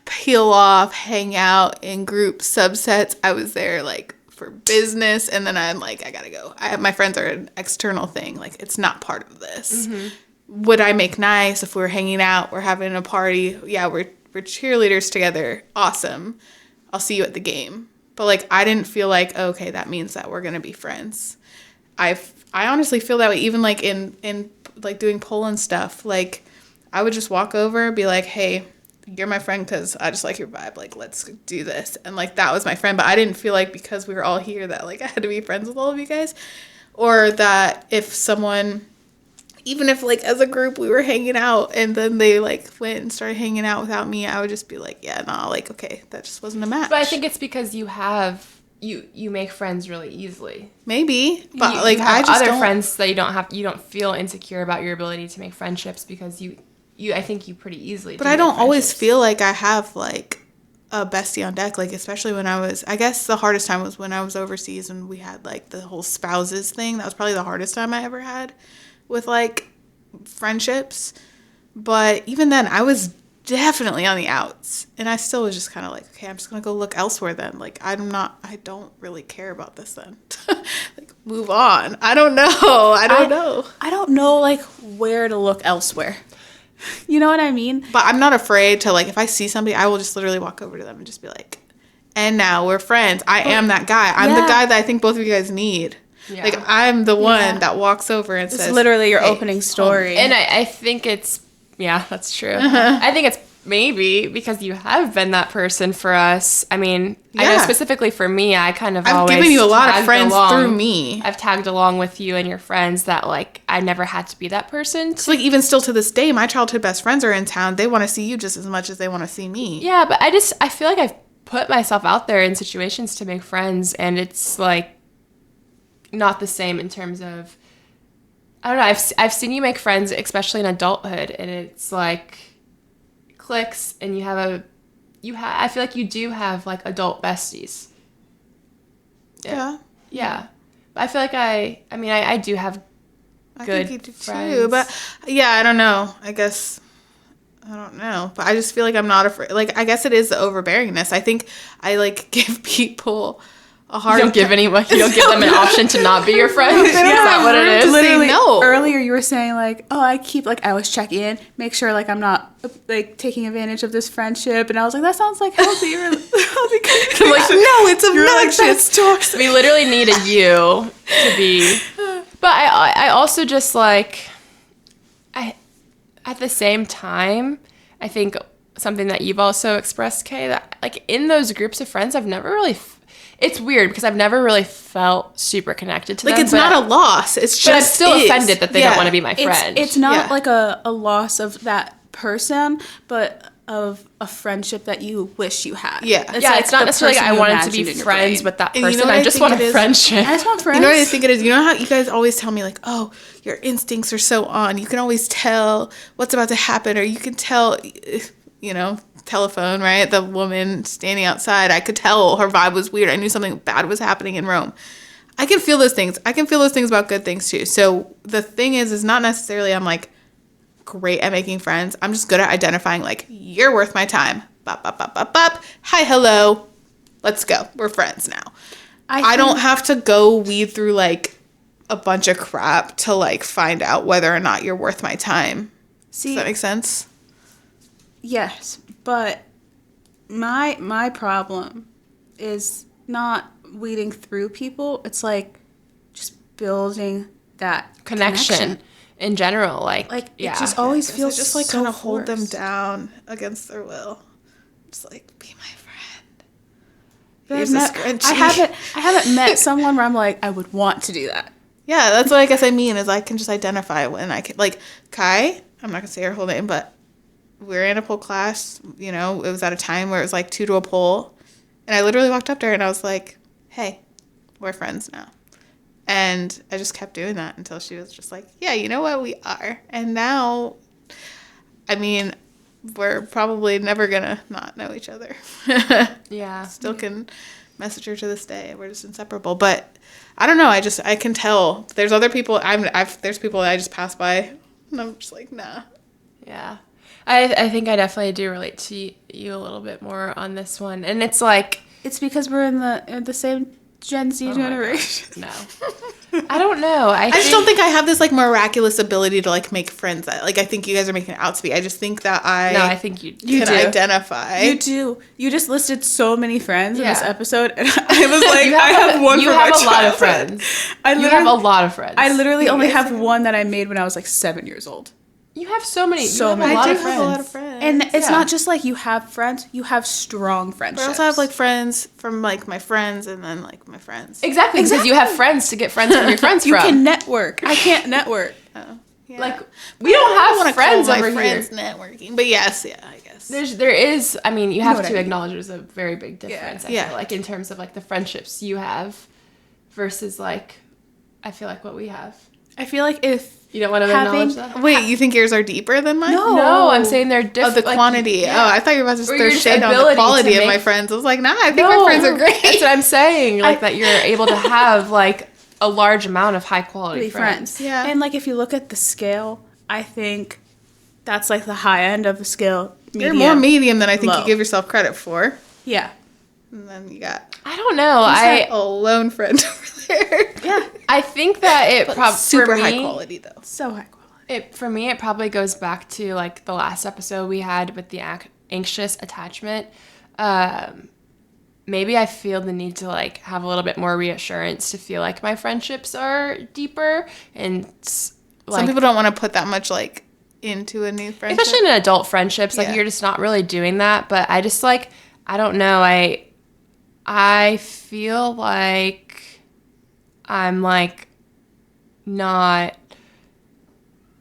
peel off, hang out in group subsets. I was there, like, for business, and then I'm like, I gotta go. My friends are an external thing. Like, it's not part of this. Would I make nice if we were hanging out, we're having a party? Yeah, we're cheerleaders together. Awesome. I'll see you at the game. But, like, I didn't feel like, okay, that means that we're gonna be friends. I honestly feel that way, even like in like doing Poland stuff. Like, I would just walk over and be like, hey, you're my friend because I just like your vibe, like, let's do this. And like, that was my friend. But I didn't feel like because we were all here that like I had to be friends with all of you guys, or that if someone, even if like as a group we were hanging out and then they like went and started hanging out without me, I would just be like, yeah, no, like, okay, that just wasn't a match. But I think it's because you make friends really easily. Maybe, but like I just other don't... friends that you don't feel insecure about your ability to make friendships because I think you pretty easily. But I don't always feel like I have like a bestie on deck. Like, especially when I guess the hardest time was when I was overseas and we had like the whole spouses thing. That was probably the hardest time I ever had with like friendships. But even then, I was definitely on the outs, and I still was just kind of like, okay, I'm just gonna go look elsewhere then. Like, I don't really care about this then. Like, move on. I don't know. I don't know like where to look elsewhere. You know what I mean? But I'm not afraid to, like, if I see somebody, I will just literally walk over to them and just be like, and now we're friends. I am that guy. I'm the guy that I think both of you guys need. Yeah. Like, I'm the one that walks over and says, literally your opening story. And I think it's, yeah, that's true. I think it's maybe because you have been that person for us. I mean, I know specifically for me, I kind of I've given you a lot of friends through me. I've tagged along with you and your friends that, like, I never had to be that person. So, like, even still to this day, my childhood best friends are in town. They want to see you just as much as they want to see me. Yeah, but I feel like I've put myself out there in situations to make friends, and it's, like, not the same in terms of, I don't know, I've seen you make friends, especially in adulthood, and it's, like, clicks, and I feel like you do have like adult besties. Yeah. But I feel like I do have good I think you do friends. Too, but yeah, I don't know. I guess I don't know, but I just feel like I'm not afraid. Like, I guess it is the overbearingness. I think I like give people a hard. You don't give them an option to not be your friend. Is that what it is? Literally, no. Earlier you were saying like, oh, I always check in, make sure like I'm not like taking advantage of this friendship, and I was like, that sounds like healthy. I'm like, no, it's obnoxious. Like, we literally need a you to be. But I also just like, at the same time, I think something that you've also expressed, Kay, that like in those groups of friends, I've never really. It's weird because I've never really felt super connected to them. Like, it's not a loss. It's just. But I'm still offended that they don't want to be my friend. It's not like a loss of that person, but of a friendship that you wish you had. Yeah. It's not necessarily I wanted to be friends with that person. You know I just want a friendship. I just want friends. You know what I think it is? You know how you guys always tell me, like, oh, your instincts are so on. You can always tell what's about to happen, or you can tell, telephone, right? The woman standing outside, I could tell her vibe was weird. I knew something bad was happening in Rome. I can feel those things. I can feel those things about good things too. So the thing is not necessarily I'm like great at making friends. I'm just good at identifying like, you're worth my time. Bop, bop, bop, bop, bop. Hi, hello. Let's go. We're friends now. I don't have to go weed through like a bunch of crap to like find out whether or not you're worth my time. Does that make sense? Yes, but my problem is not weeding through people. It's like just building that connection in general. Like it just always feels I just like so kind of hold them down against their will. Just like, be my friend. I haven't met someone where I'm like, I would want to do that. Yeah, that's what I guess I mean is I can just identify when I can. Like Kai, I'm not gonna say her whole name, but we're in a pole class. You know, it was at a time where it was like 2 to a pole, and I literally walked up to her and I was like, hey, we're friends now. And I just kept doing that until she was just like, yeah, you know what, we are. And now, I mean, we're probably never gonna not know each other. Yeah. Still can message her to this day. We're just inseparable. But I don't know. I can tell. There's other people. There's people that I just pass by, and I'm just like, nah. Yeah. I think I definitely do relate to you a little bit more on this one. And it's like... It's because we're in the same Gen Z generation. No. I don't know. I just don't think I have this, like, miraculous ability to, like, make friends. Like, I think you guys are making it out to be. I just think that I think you can identify. You do. You just listed so many friends in this episode, and I was like, I have one from my childhood. You have a lot of friends. You have a lot of friends. I literally only have one that I made when I was, like, 7 years old. You have so many. I have a lot of friends. And it's not just like you have friends, you have strong friendships. I also have like friends from like my friends and then like my friends. Exactly. Because you have friends to get friends from your friends you can network. I can't network. Oh, yeah. Like, we don't have friends over here. Networking. But yes, yeah, I guess. There is, I mean, you have to acknowledge there's a very big difference, I feel like, in terms of like the friendships you have versus like, I feel like what we have. I feel like if you don't want to acknowledge that? Wait, you think yours are deeper than mine? No, I'm saying they're different. Oh, the quantity. Yeah. Oh, I thought you were about to throw shade on the quality of my friends. I was like, nah, I think my friends are great. That's what I'm saying. Like, that you're able to have, like, a large amount of high-quality friends. Yeah. And, like, if you look at the scale, I think that's, like, the high end of the scale. You're more medium than I think you give yourself credit for. Yeah. And then you got... I don't know. A lone friend over there. Yeah. I think that it probably... Super high quality, though. So high quality. For me, it probably goes back to, like, the last episode we had with the anxious attachment. Maybe I feel the need to, like, have a little bit more reassurance to feel like my friendships are deeper. And, like... Some people don't want to put that much, like, into a new friendship. Especially in adult friendships. Like, you're just not really doing that. But I just, like... I don't know. I feel like I'm, like, not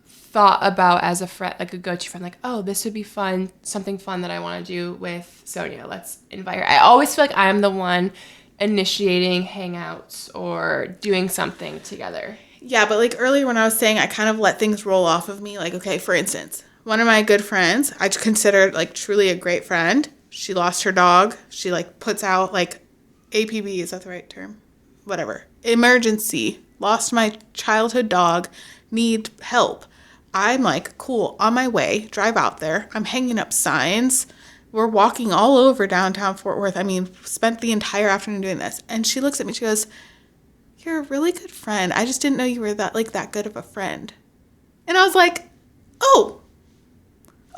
thought about as a friend, like a go-to friend, like, oh, this would be fun, something fun that I want to do with Sonia. Let's invite her. I always feel like I'm the one initiating hangouts or doing something together. Yeah, but, like, earlier when I was saying I kind of let things roll off of me, like, okay, for instance, one of my good friends, I considered, like, truly a great friend. She lost her dog. She, like, puts out, like, APB, is that the right term? Whatever. Emergency. Lost my childhood dog. Need help. I'm like, cool, on my way. Drive out there. I'm hanging up signs. We're walking all over downtown Fort Worth. I mean, spent the entire afternoon doing this. And she looks at me. She goes, you're a really good friend. I just didn't know you were that good of a friend. And I was like, oh,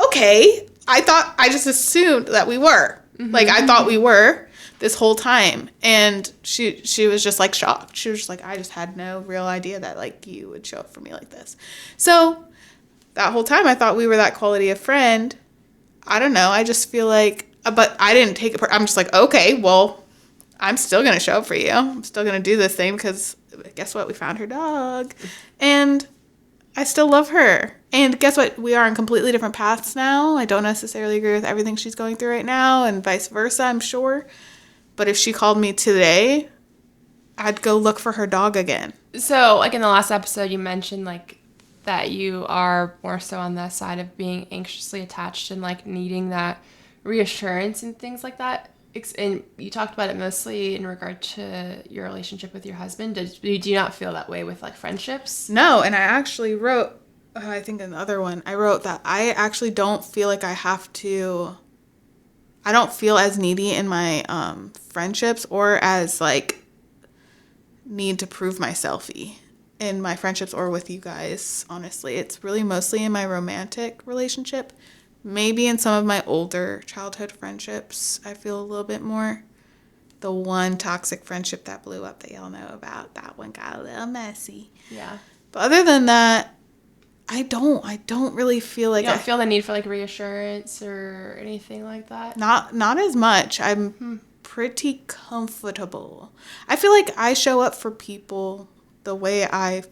okay. I just assumed that we were. Mm-hmm. Like, I thought we were this whole time. And she was just, like, shocked. She was just like, I just had no real idea that, like, you would show up for me like this. So that whole time I thought we were that quality of friend. I don't know. I just feel like, but I didn't take it. I'm just like, okay, well, I'm still going to show up for you. I'm still going to do this thing because guess what? We found her dog. And I still love her. And guess what? We are on completely different paths now. I don't necessarily agree with everything she's going through right now, and vice versa, I'm sure. But if she called me today, I'd go look for her dog again. So, like in the last episode, you mentioned like that you are more so on the side of being anxiously attached and like needing that reassurance and things like that. And you talked about it mostly in regard to your relationship with your husband. Do you not feel that way with like friendships? No, and I actually wrote, I think in the other one, I wrote that I actually don't feel like I don't feel as needy in my friendships or as like need to prove myself-y in my friendships or with you guys, honestly. It's really mostly in my romantic relationship. Maybe in some of my older childhood friendships, I feel a little bit more. The one toxic friendship that blew up that y'all know about, that one got a little messy. Yeah. But other than that, I don't really feel like you don't feel the need for like reassurance or anything like that? Not as much. I'm pretty comfortable. I feel like I show up for people the way I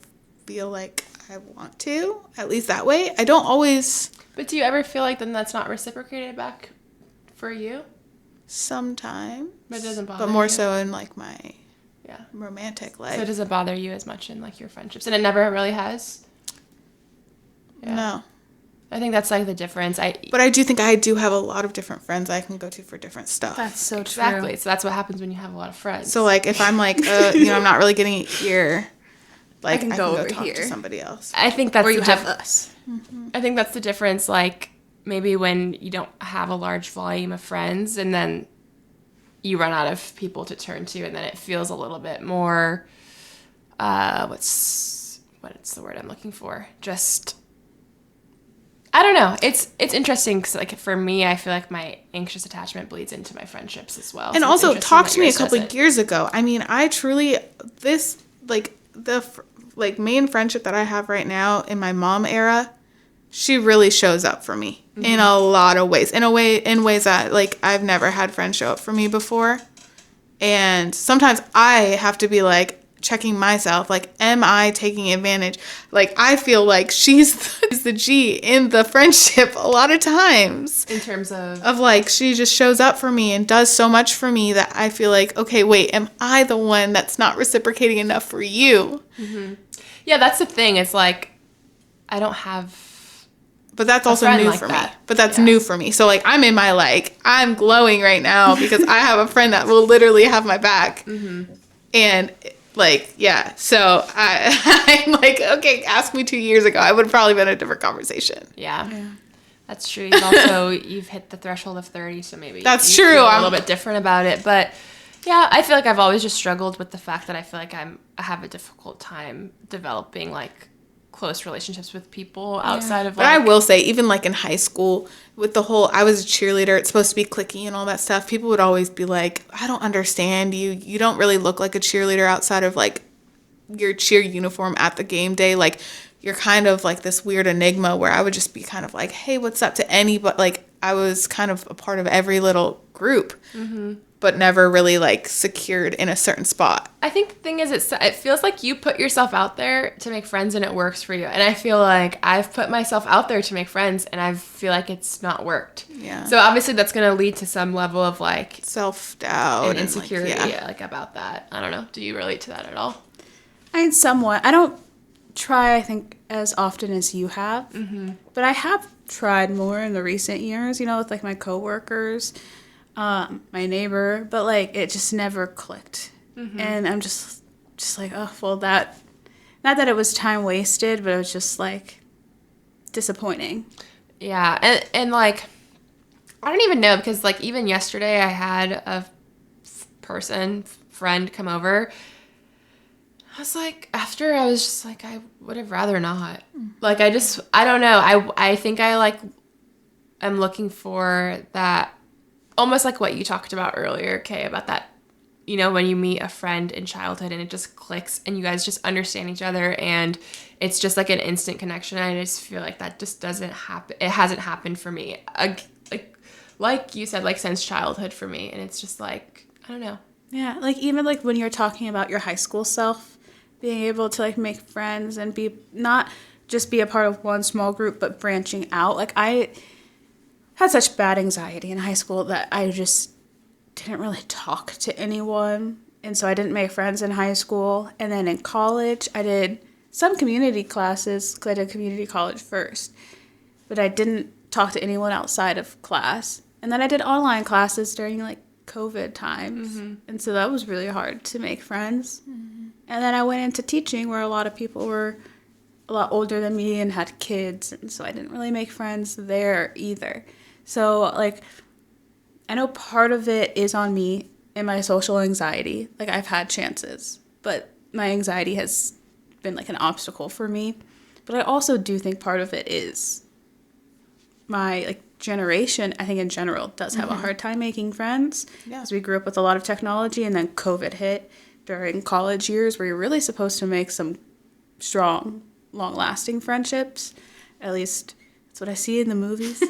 feel like I want to, at least that way. I don't always. But do you ever feel like then that's not reciprocated back for you? Sometimes. But it doesn't bother you? But more so in like my romantic life. So it doesn't bother you as much in like your friendships, and it never really has? Yeah. No. I think that's like the difference. But I do think I do have a lot of different friends I can go to for different stuff. That's so true. Exactly. So that's what happens when you have a lot of friends. So like if I'm like, I'm not really getting it here, like I can go over talk here to somebody else. I think that's or you have us. Mm-hmm. I think that's the difference. Like maybe when you don't have a large volume of friends, and then you run out of people to turn to, and then it feels a little bit more. What's the word I'm looking for? Just. I don't know. It's interesting because, like, for me, I feel like my anxious attachment bleeds into my friendships as well. And so also, talk to me a couple of years ago. I mean, I truly, the main friendship that I have right now in my mom era, she really shows up for me in a lot of ways. In ways that, like, I've never had friends show up for me before. And sometimes I have to be, like, checking myself, like, am I taking advantage? Like, I feel like she's the G in the friendship a lot of times. In terms of? Of, like, she just shows up for me and does so much for me that I feel like, okay, wait, am I the one that's not reciprocating enough for you? Mm-hmm. Yeah, that's the thing. It's like, I don't have... But that's also new like for me. But that's new for me. So, like, I'm in my, like, I'm glowing right now because I have a friend that will literally have my back. Mm-hmm. And... like, yeah, so I'm like, okay, ask me 2 years ago. I would have probably been a different conversation. Yeah. That's true. You've hit the threshold of 30, so maybe that's you true. Feel a little bit different about it. But, yeah, I feel like I've always just struggled with the fact that I feel like I have a difficult time developing, like, close relationships with people outside of, like... But I will say, even, like, in high school, with the whole, I was a cheerleader, it's supposed to be cliquey and all that stuff, people would always be like, I don't understand you. You don't really look like a cheerleader outside of, like, your cheer uniform at the game day. Like, you're kind of, like, this weird enigma where I would just be kind of like, hey, what's up to anybody? Like, I was kind of a part of every little group. Mm-hmm. But never really, like, secured in a certain spot. I think the thing is, it feels like you put yourself out there to make friends and it works for you. And I feel like I've put myself out there to make friends and I feel like it's not worked. Yeah. So obviously that's going to lead to some level of, like... self-doubt. And insecurity, like about that. I don't know. Do you relate to that at all? I mean, somewhat. I don't try, I think, as often as you have. Mm-hmm. But I have tried more in the recent years, with, like, my coworkers... my neighbor, but, like, it just never clicked. Mm-hmm. And I'm just like, oh, well, that, not that it was time wasted, but it was just, like, disappointing. Yeah, and like, I don't even know, because, like, even yesterday I had a friend come over. I was like, after, I was just like, I would have rather not. Like, I don't know. I think I, like, am looking for that, almost like what you talked about earlier, Kay, about that, when you meet a friend in childhood and it just clicks and you guys just understand each other and it's just like an instant connection. I just feel like that just doesn't happen. It hasn't happened for me. Like you said, like since childhood for me. And it's just like, I don't know. Yeah, like even like when you're talking about your high school self, being able to like make friends and be not just be a part of one small group, but branching out. Like, I had such bad anxiety in high school that I just didn't really talk to anyone. And so I didn't make friends in high school. And then in college, I did some community classes, because I did community college first. But I didn't talk to anyone outside of class. And then I did online classes during, like, COVID times. And so that was really hard to make friends. And then I went into teaching, where a lot of people were a lot older than me and had kids. And so I didn't really make friends there either. So, like, I know part of it is on me and my social anxiety. Like, I've had chances, but my anxiety has been, like, an obstacle for me. But I also do think part of it is my, like, generation, I think in general, does have a hard time making friends. Because we grew up with a lot of technology, and then COVID hit during college years, where you're really supposed to make some strong, long-lasting friendships. At least that's what I see in the movies.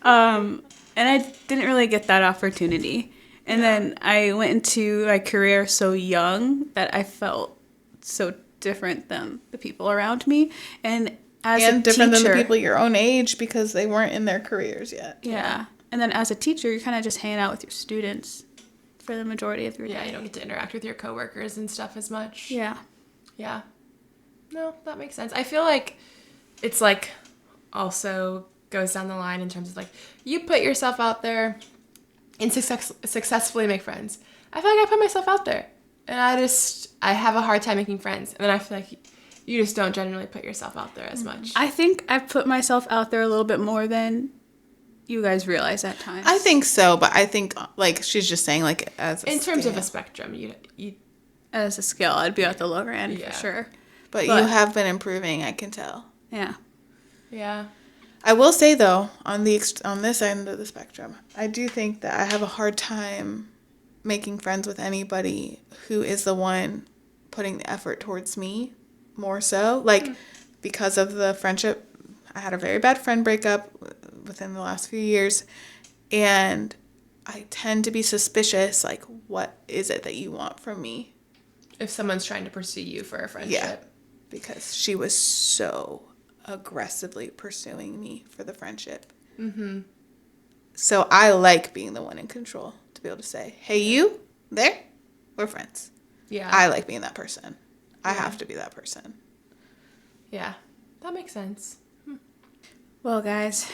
And I didn't really get that opportunity. And then I went into my career so young that I felt so different than the people around me. And different than the people your own age, because they weren't in their careers yet. Yeah. And then as a teacher, you're kind of just hanging out with your students for the majority of your day. Yeah, you don't get to interact with your coworkers and stuff as much. Yeah. Yeah. No, that makes sense. I feel like it's, like, also goes down the line in terms of, like, you put yourself out there and successfully make friends. I feel like I put myself out there, and I have a hard time making friends. And then I feel like you just don't generally put yourself out there as much. I think I've put myself out there a little bit more than you guys realize at times. I think so, but I think, like, she's just saying, like, as a in terms scale. of a spectrum, you as a scale, I'd be at the lower end for sure. But you have been improving, I can tell. Yeah. Yeah. I will say, though, on this end of the spectrum, I do think that I have a hard time making friends with anybody who is the one putting the effort towards me more so. Like, because of the friendship, I had a very bad friend breakup within the last few years, and I tend to be suspicious, like, what is it that you want from me? If someone's trying to pursue you for a friendship. Yeah, because she was so aggressively pursuing me for the friendship. So I like being the one in control, to be able to say, hey, you there? We're friends. Yeah. I like being that person. I have to be that person. Yeah. That makes sense. Well, guys,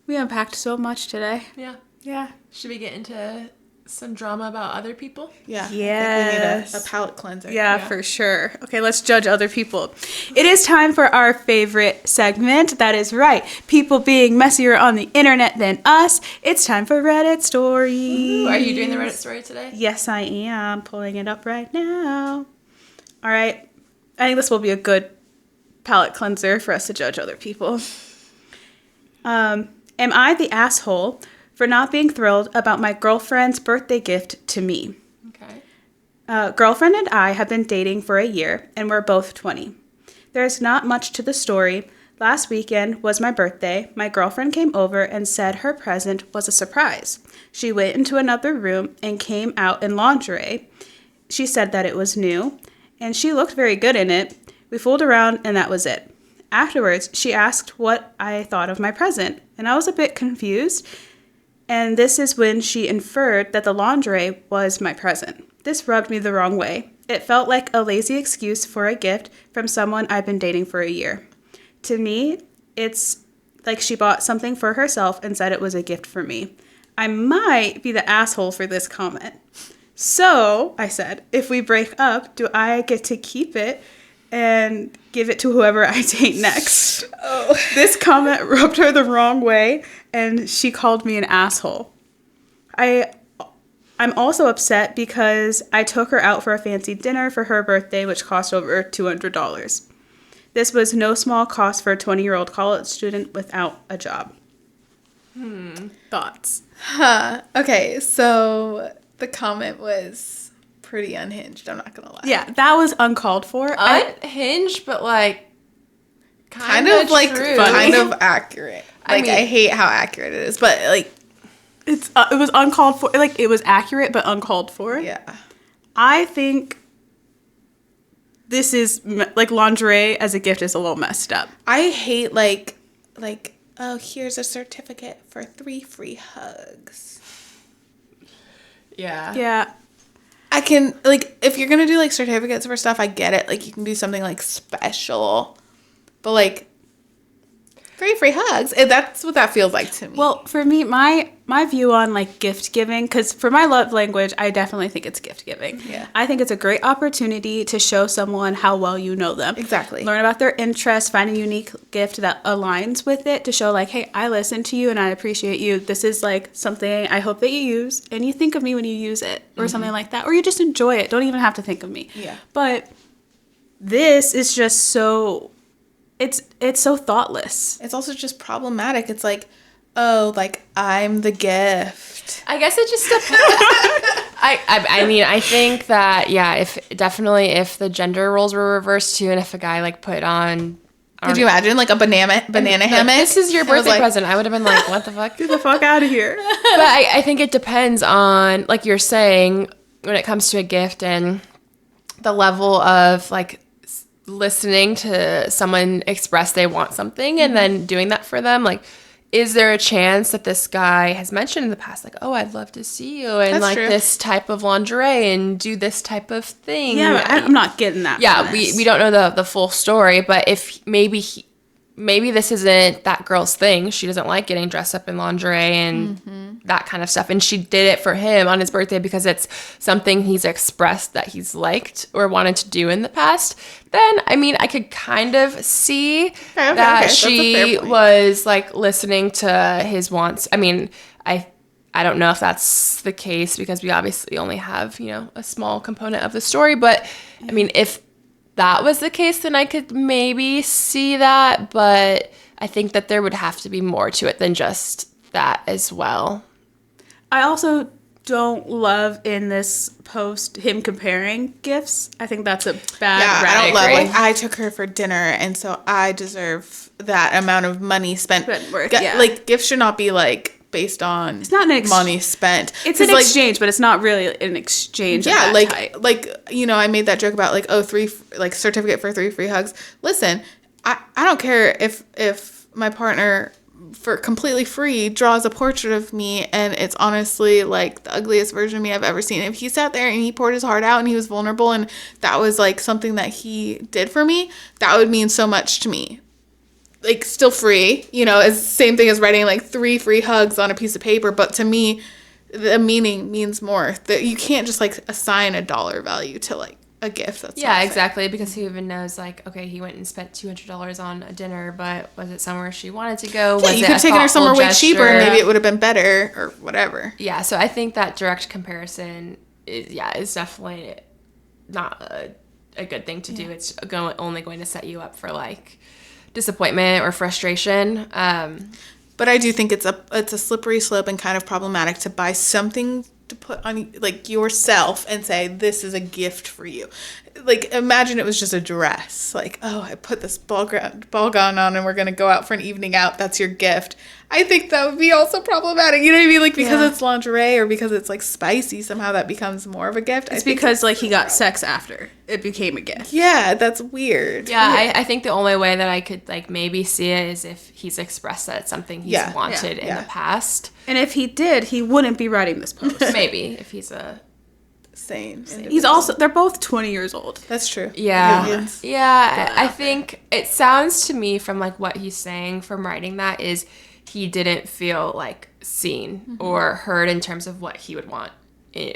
we unpacked so much today. Yeah. Yeah. Should we get into some drama about other people? Yeah. Yes. I think we need a palate cleanser. Yeah, for sure. Okay, let's judge other people. It is time for our favorite segment. That is right. People being messier on the internet than us. It's time for Reddit stories. Ooh, are you doing the Reddit story today? Yes, I am. Pulling it up right now. All right. I think this will be a good palate cleanser for us to judge other people. Am I the asshole for not being thrilled about my girlfriend's birthday gift to me? Okay. Girlfriend and I have been dating for a year, and we're both 20. There's not much to the story. Last weekend was my birthday. My girlfriend came over and said her present was a surprise. She went into another room and came out in lingerie. She said that it was new, and she looked very good in it. We fooled around, and that was it. Afterwards, she asked what I thought of my present, and I was a bit confused. And this is when she inferred that the lingerie was my present. This rubbed me the wrong way. It felt like a lazy excuse for a gift from someone I've been dating for a year. To me, it's like she bought something for herself and said it was a gift for me. I might be the asshole for this comment. So, I said, if we break up, do I get to keep it and give it to whoever I date next? Oh. This comment rubbed her the wrong way, and she called me an asshole. I'm also upset because I took her out for a fancy dinner for her birthday, which cost over $200. This was no small cost for a 20-year-old college student without a job. Thoughts? Okay, so the comment was pretty unhinged, I'm not gonna lie. Yeah, that was uncalled for. Unhinged, but like kind of like true. kind of accurate. Like, I hate how accurate it is, but like it was uncalled for. Like, it was accurate but uncalled for. Yeah. I think this is like lingerie as a gift is a little messed up. I hate like oh, here's a certificate for 3 free hugs. Yeah. Yeah. I can, like, if you're gonna do like certificates for stuff, I get it. Like, you can do something like special, but like 3 free hugs, that's what that feels like to me. Well, for me, my view on like gift giving, because for my love language, I definitely think it's gift giving. Yeah. I think it's a great opportunity to show someone how well you know them. Exactly. Learn about their interests, find a unique gift that aligns with it to show like, hey, I listen to you and I appreciate you. This is like something I hope that you use and you think of me when you use it or something like that. Or you just enjoy it. Don't even have to think of me. Yeah. But this is just so... It's so thoughtless. It's also just problematic. It's like, oh, like, I'm the gift. I guess it just depends. I mean, I think that, yeah, if the gender roles were reversed too, and if a guy like put on... Could you imagine like a banana hammock? This is your birthday present. I would have been like, what the fuck? Get the fuck out of here. But I think it depends on, like you're saying, when it comes to a gift and the level of like listening to someone express they want something and then doing that for them. Like, is there a chance that this guy has mentioned in the past, like, oh, I'd love to see you and like this type of lingerie and do this type of thing? Yeah, but I'm not getting that. Yeah, we don't know the full story, but if maybe this isn't that girl's thing. She doesn't like getting dressed up in lingerie and that kind of stuff. And she did it for him on his birthday because it's something he's expressed that he's liked or wanted to do in the past. Then, I mean, I could kind of see that she was like listening to his wants. I mean, I don't know if that's the case because we obviously only have, a small component of the story. But I mean, if that was the case, then I could maybe see that, but I think that there would have to be more to it than just that as well. I also don't love in this post him comparing gifts. I think that's a bad I don't love like I took her for dinner and so I deserve that amount of money spent. Like gifts should not be like based on money spent. It's an exchange, but it's not really an exchange. Yeah, of that type. I made that joke about like, oh, 3 certificate for 3 free hugs. Listen, I don't care if my partner for completely free draws a portrait of me and it's honestly like the ugliest version of me I've ever seen. If he sat there and he poured his heart out and he was vulnerable and that was like something that he did for me, that would mean so much to me. Like, still free, is same thing as writing, like, 3 free hugs on a piece of paper. But to me, the meaning means more. That you can't just, like, assign a dollar value to, like, a gift. That's yeah, exactly. Because who even knows, like, okay, he went and spent $200 on a dinner, but was it somewhere she wanted to go? Yeah, you could have taken her somewhere way cheaper and maybe it would have been better or whatever. Yeah, so I think that direct comparison is definitely not a good thing to do. It's only going to set you up for, like, disappointment or frustration. But I do think it's a slippery slope and kind of problematic to buy something to put on like yourself and say this is a gift for you. Like, imagine it was just a dress. Like, oh, I put this ball gown on and we're gonna go out for an evening out. That's your gift. I think that would be also problematic. You know what I mean? Like, because it's lingerie or because it's like spicy, somehow that becomes more of a gift. It's because like he got sex after it became a gift. Yeah, that's weird. Yeah, I think the only way that I could like maybe see it is if he's expressed that it's something he's wanted in the past. And if he did, he wouldn't be writing this post. Maybe if he's a sane. He's also, they're both 20 years old. That's true. Yeah. Yeah, I think it sounds to me from like what he's saying from writing that is he didn't feel like seen or heard in terms of what he would want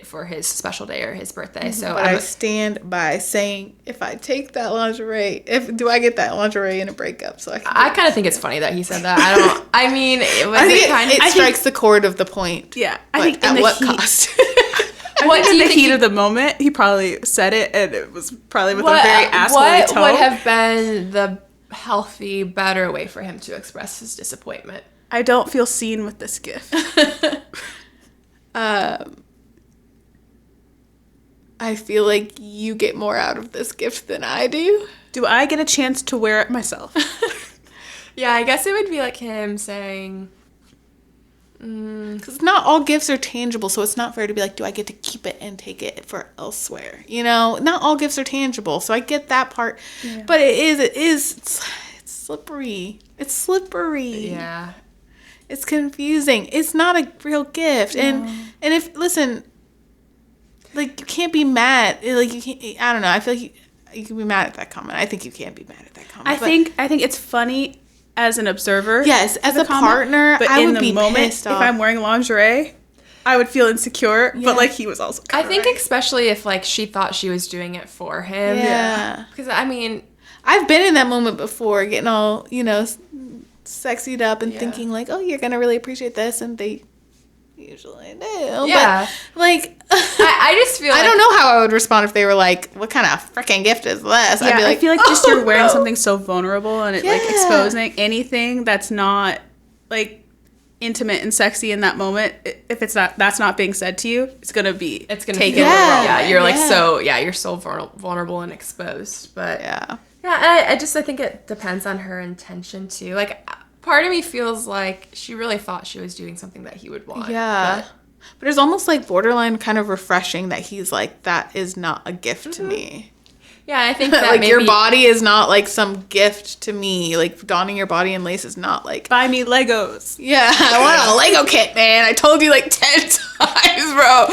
for his special day or his birthday. So but I stand by saying if I take that lingerie, do I get that lingerie in a breakup? So I kind of think it's funny that he said that. I don't. I mean, it strikes the chord of the point. Yeah, I think at what cost? I think in the heat of the moment, he probably said it, and it was probably with a very asshole tone. What would have been the healthy, better way for him to express his disappointment? I don't feel seen with this gift. I feel like you get more out of this gift than I do. Do I get a chance to wear it myself? Yeah, I guess it would be like him saying, Because not all gifts are tangible, so it's not fair to be like, do I get to keep it and take it for elsewhere? You know, not all gifts are tangible, so I get that part. Yeah. But it's slippery. It's slippery. Yeah. It's confusing. It's not a real gift. No. And if, listen, like, you can't be mad. Like, you can't, I don't know. I feel like you can be mad at that comment. I think you can't be mad at that comment. I think it's funny as an observer. Yes, as a partner, but I in would the be moment, pissed off. If I'm wearing lingerie, I would feel insecure. Yeah. But, like, he was also I think especially if, like, she thought she was doing it for him. Yeah. Because, I mean, I've been in that moment before, getting all, you know, sexied up and thinking, like, oh, you're going to really appreciate this. And they usually do. Yeah. But, like, I just feel I don't know how I would respond if they were like, what kind of freaking gift is this? Yeah, I'd be like, I feel like just you're wearing something so vulnerable and it, like, exposing anything that's not, like, intimate and sexy in that moment. If that's not being said to you, it's going to taken wrong. Yeah, you're like, you're so vulnerable and exposed. But yeah, I think it depends on her intention too. Like, part of me feels like she really thought she was doing something that he would want. Yeah. But it's almost like borderline kind of refreshing that he's like, that is not a gift to me. Yeah, I think that like, maybe... your body is not like some gift to me. Like, donning your body in lace is not like... Buy me Legos. Yeah, I want a Lego kit, man. I told you like 10 times, bro.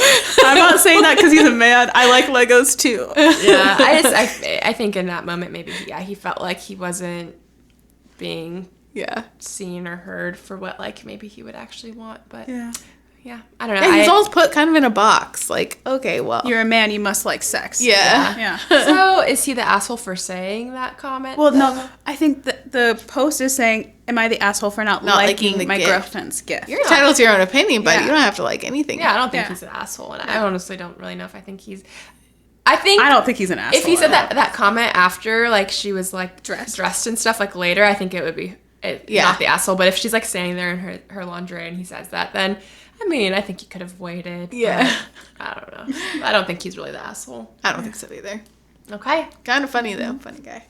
I'm not saying that because he's a man. I like Legos too. Yeah, I think in that moment maybe, he felt like he wasn't being seen or heard for what, like, maybe he would actually want. But yeah, I don't know. Yeah, he's always put kind of in a box. Like, okay, well, you're a man, you must like sex. Yeah. So is he the asshole for saying that comment? Well, no, I think the post is saying, am I the asshole for not liking my girlfriend's gift? You're entitled to your own opinion, but you don't have to like anything. Yeah, I don't think he's an asshole, and I honestly don't really know if I think he's... I don't think he's an asshole. If he said that comment after, like, she was, like, dressed and stuff, like, later, I think it would be not the asshole. But if she's, like, standing there in her lingerie and he says that, then... I mean, I think he could have waited. Yeah. I don't know. I don't think he's really the asshole. I don't think so either. Okay. Kind of funny, though. Funny guy.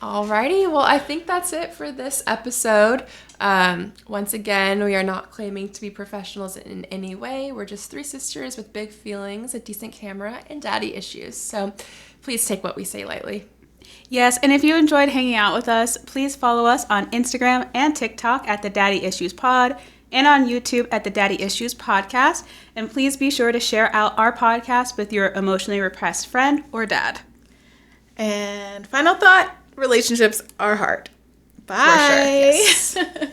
Alrighty. Well, I think that's it for this episode. Once again, we are not claiming to be professionals in any way. We're just three sisters with big feelings, a decent camera, and daddy issues. So please take what we say lightly. Yes, and if you enjoyed hanging out with us, please follow us on Instagram and TikTok at the Daddy Issues Pod, and on YouTube at the Daddy Issues Podcast. And please be sure to share out our podcast with your emotionally repressed friend or dad. And final thought, relationships are hard. Bye. For sure, yes.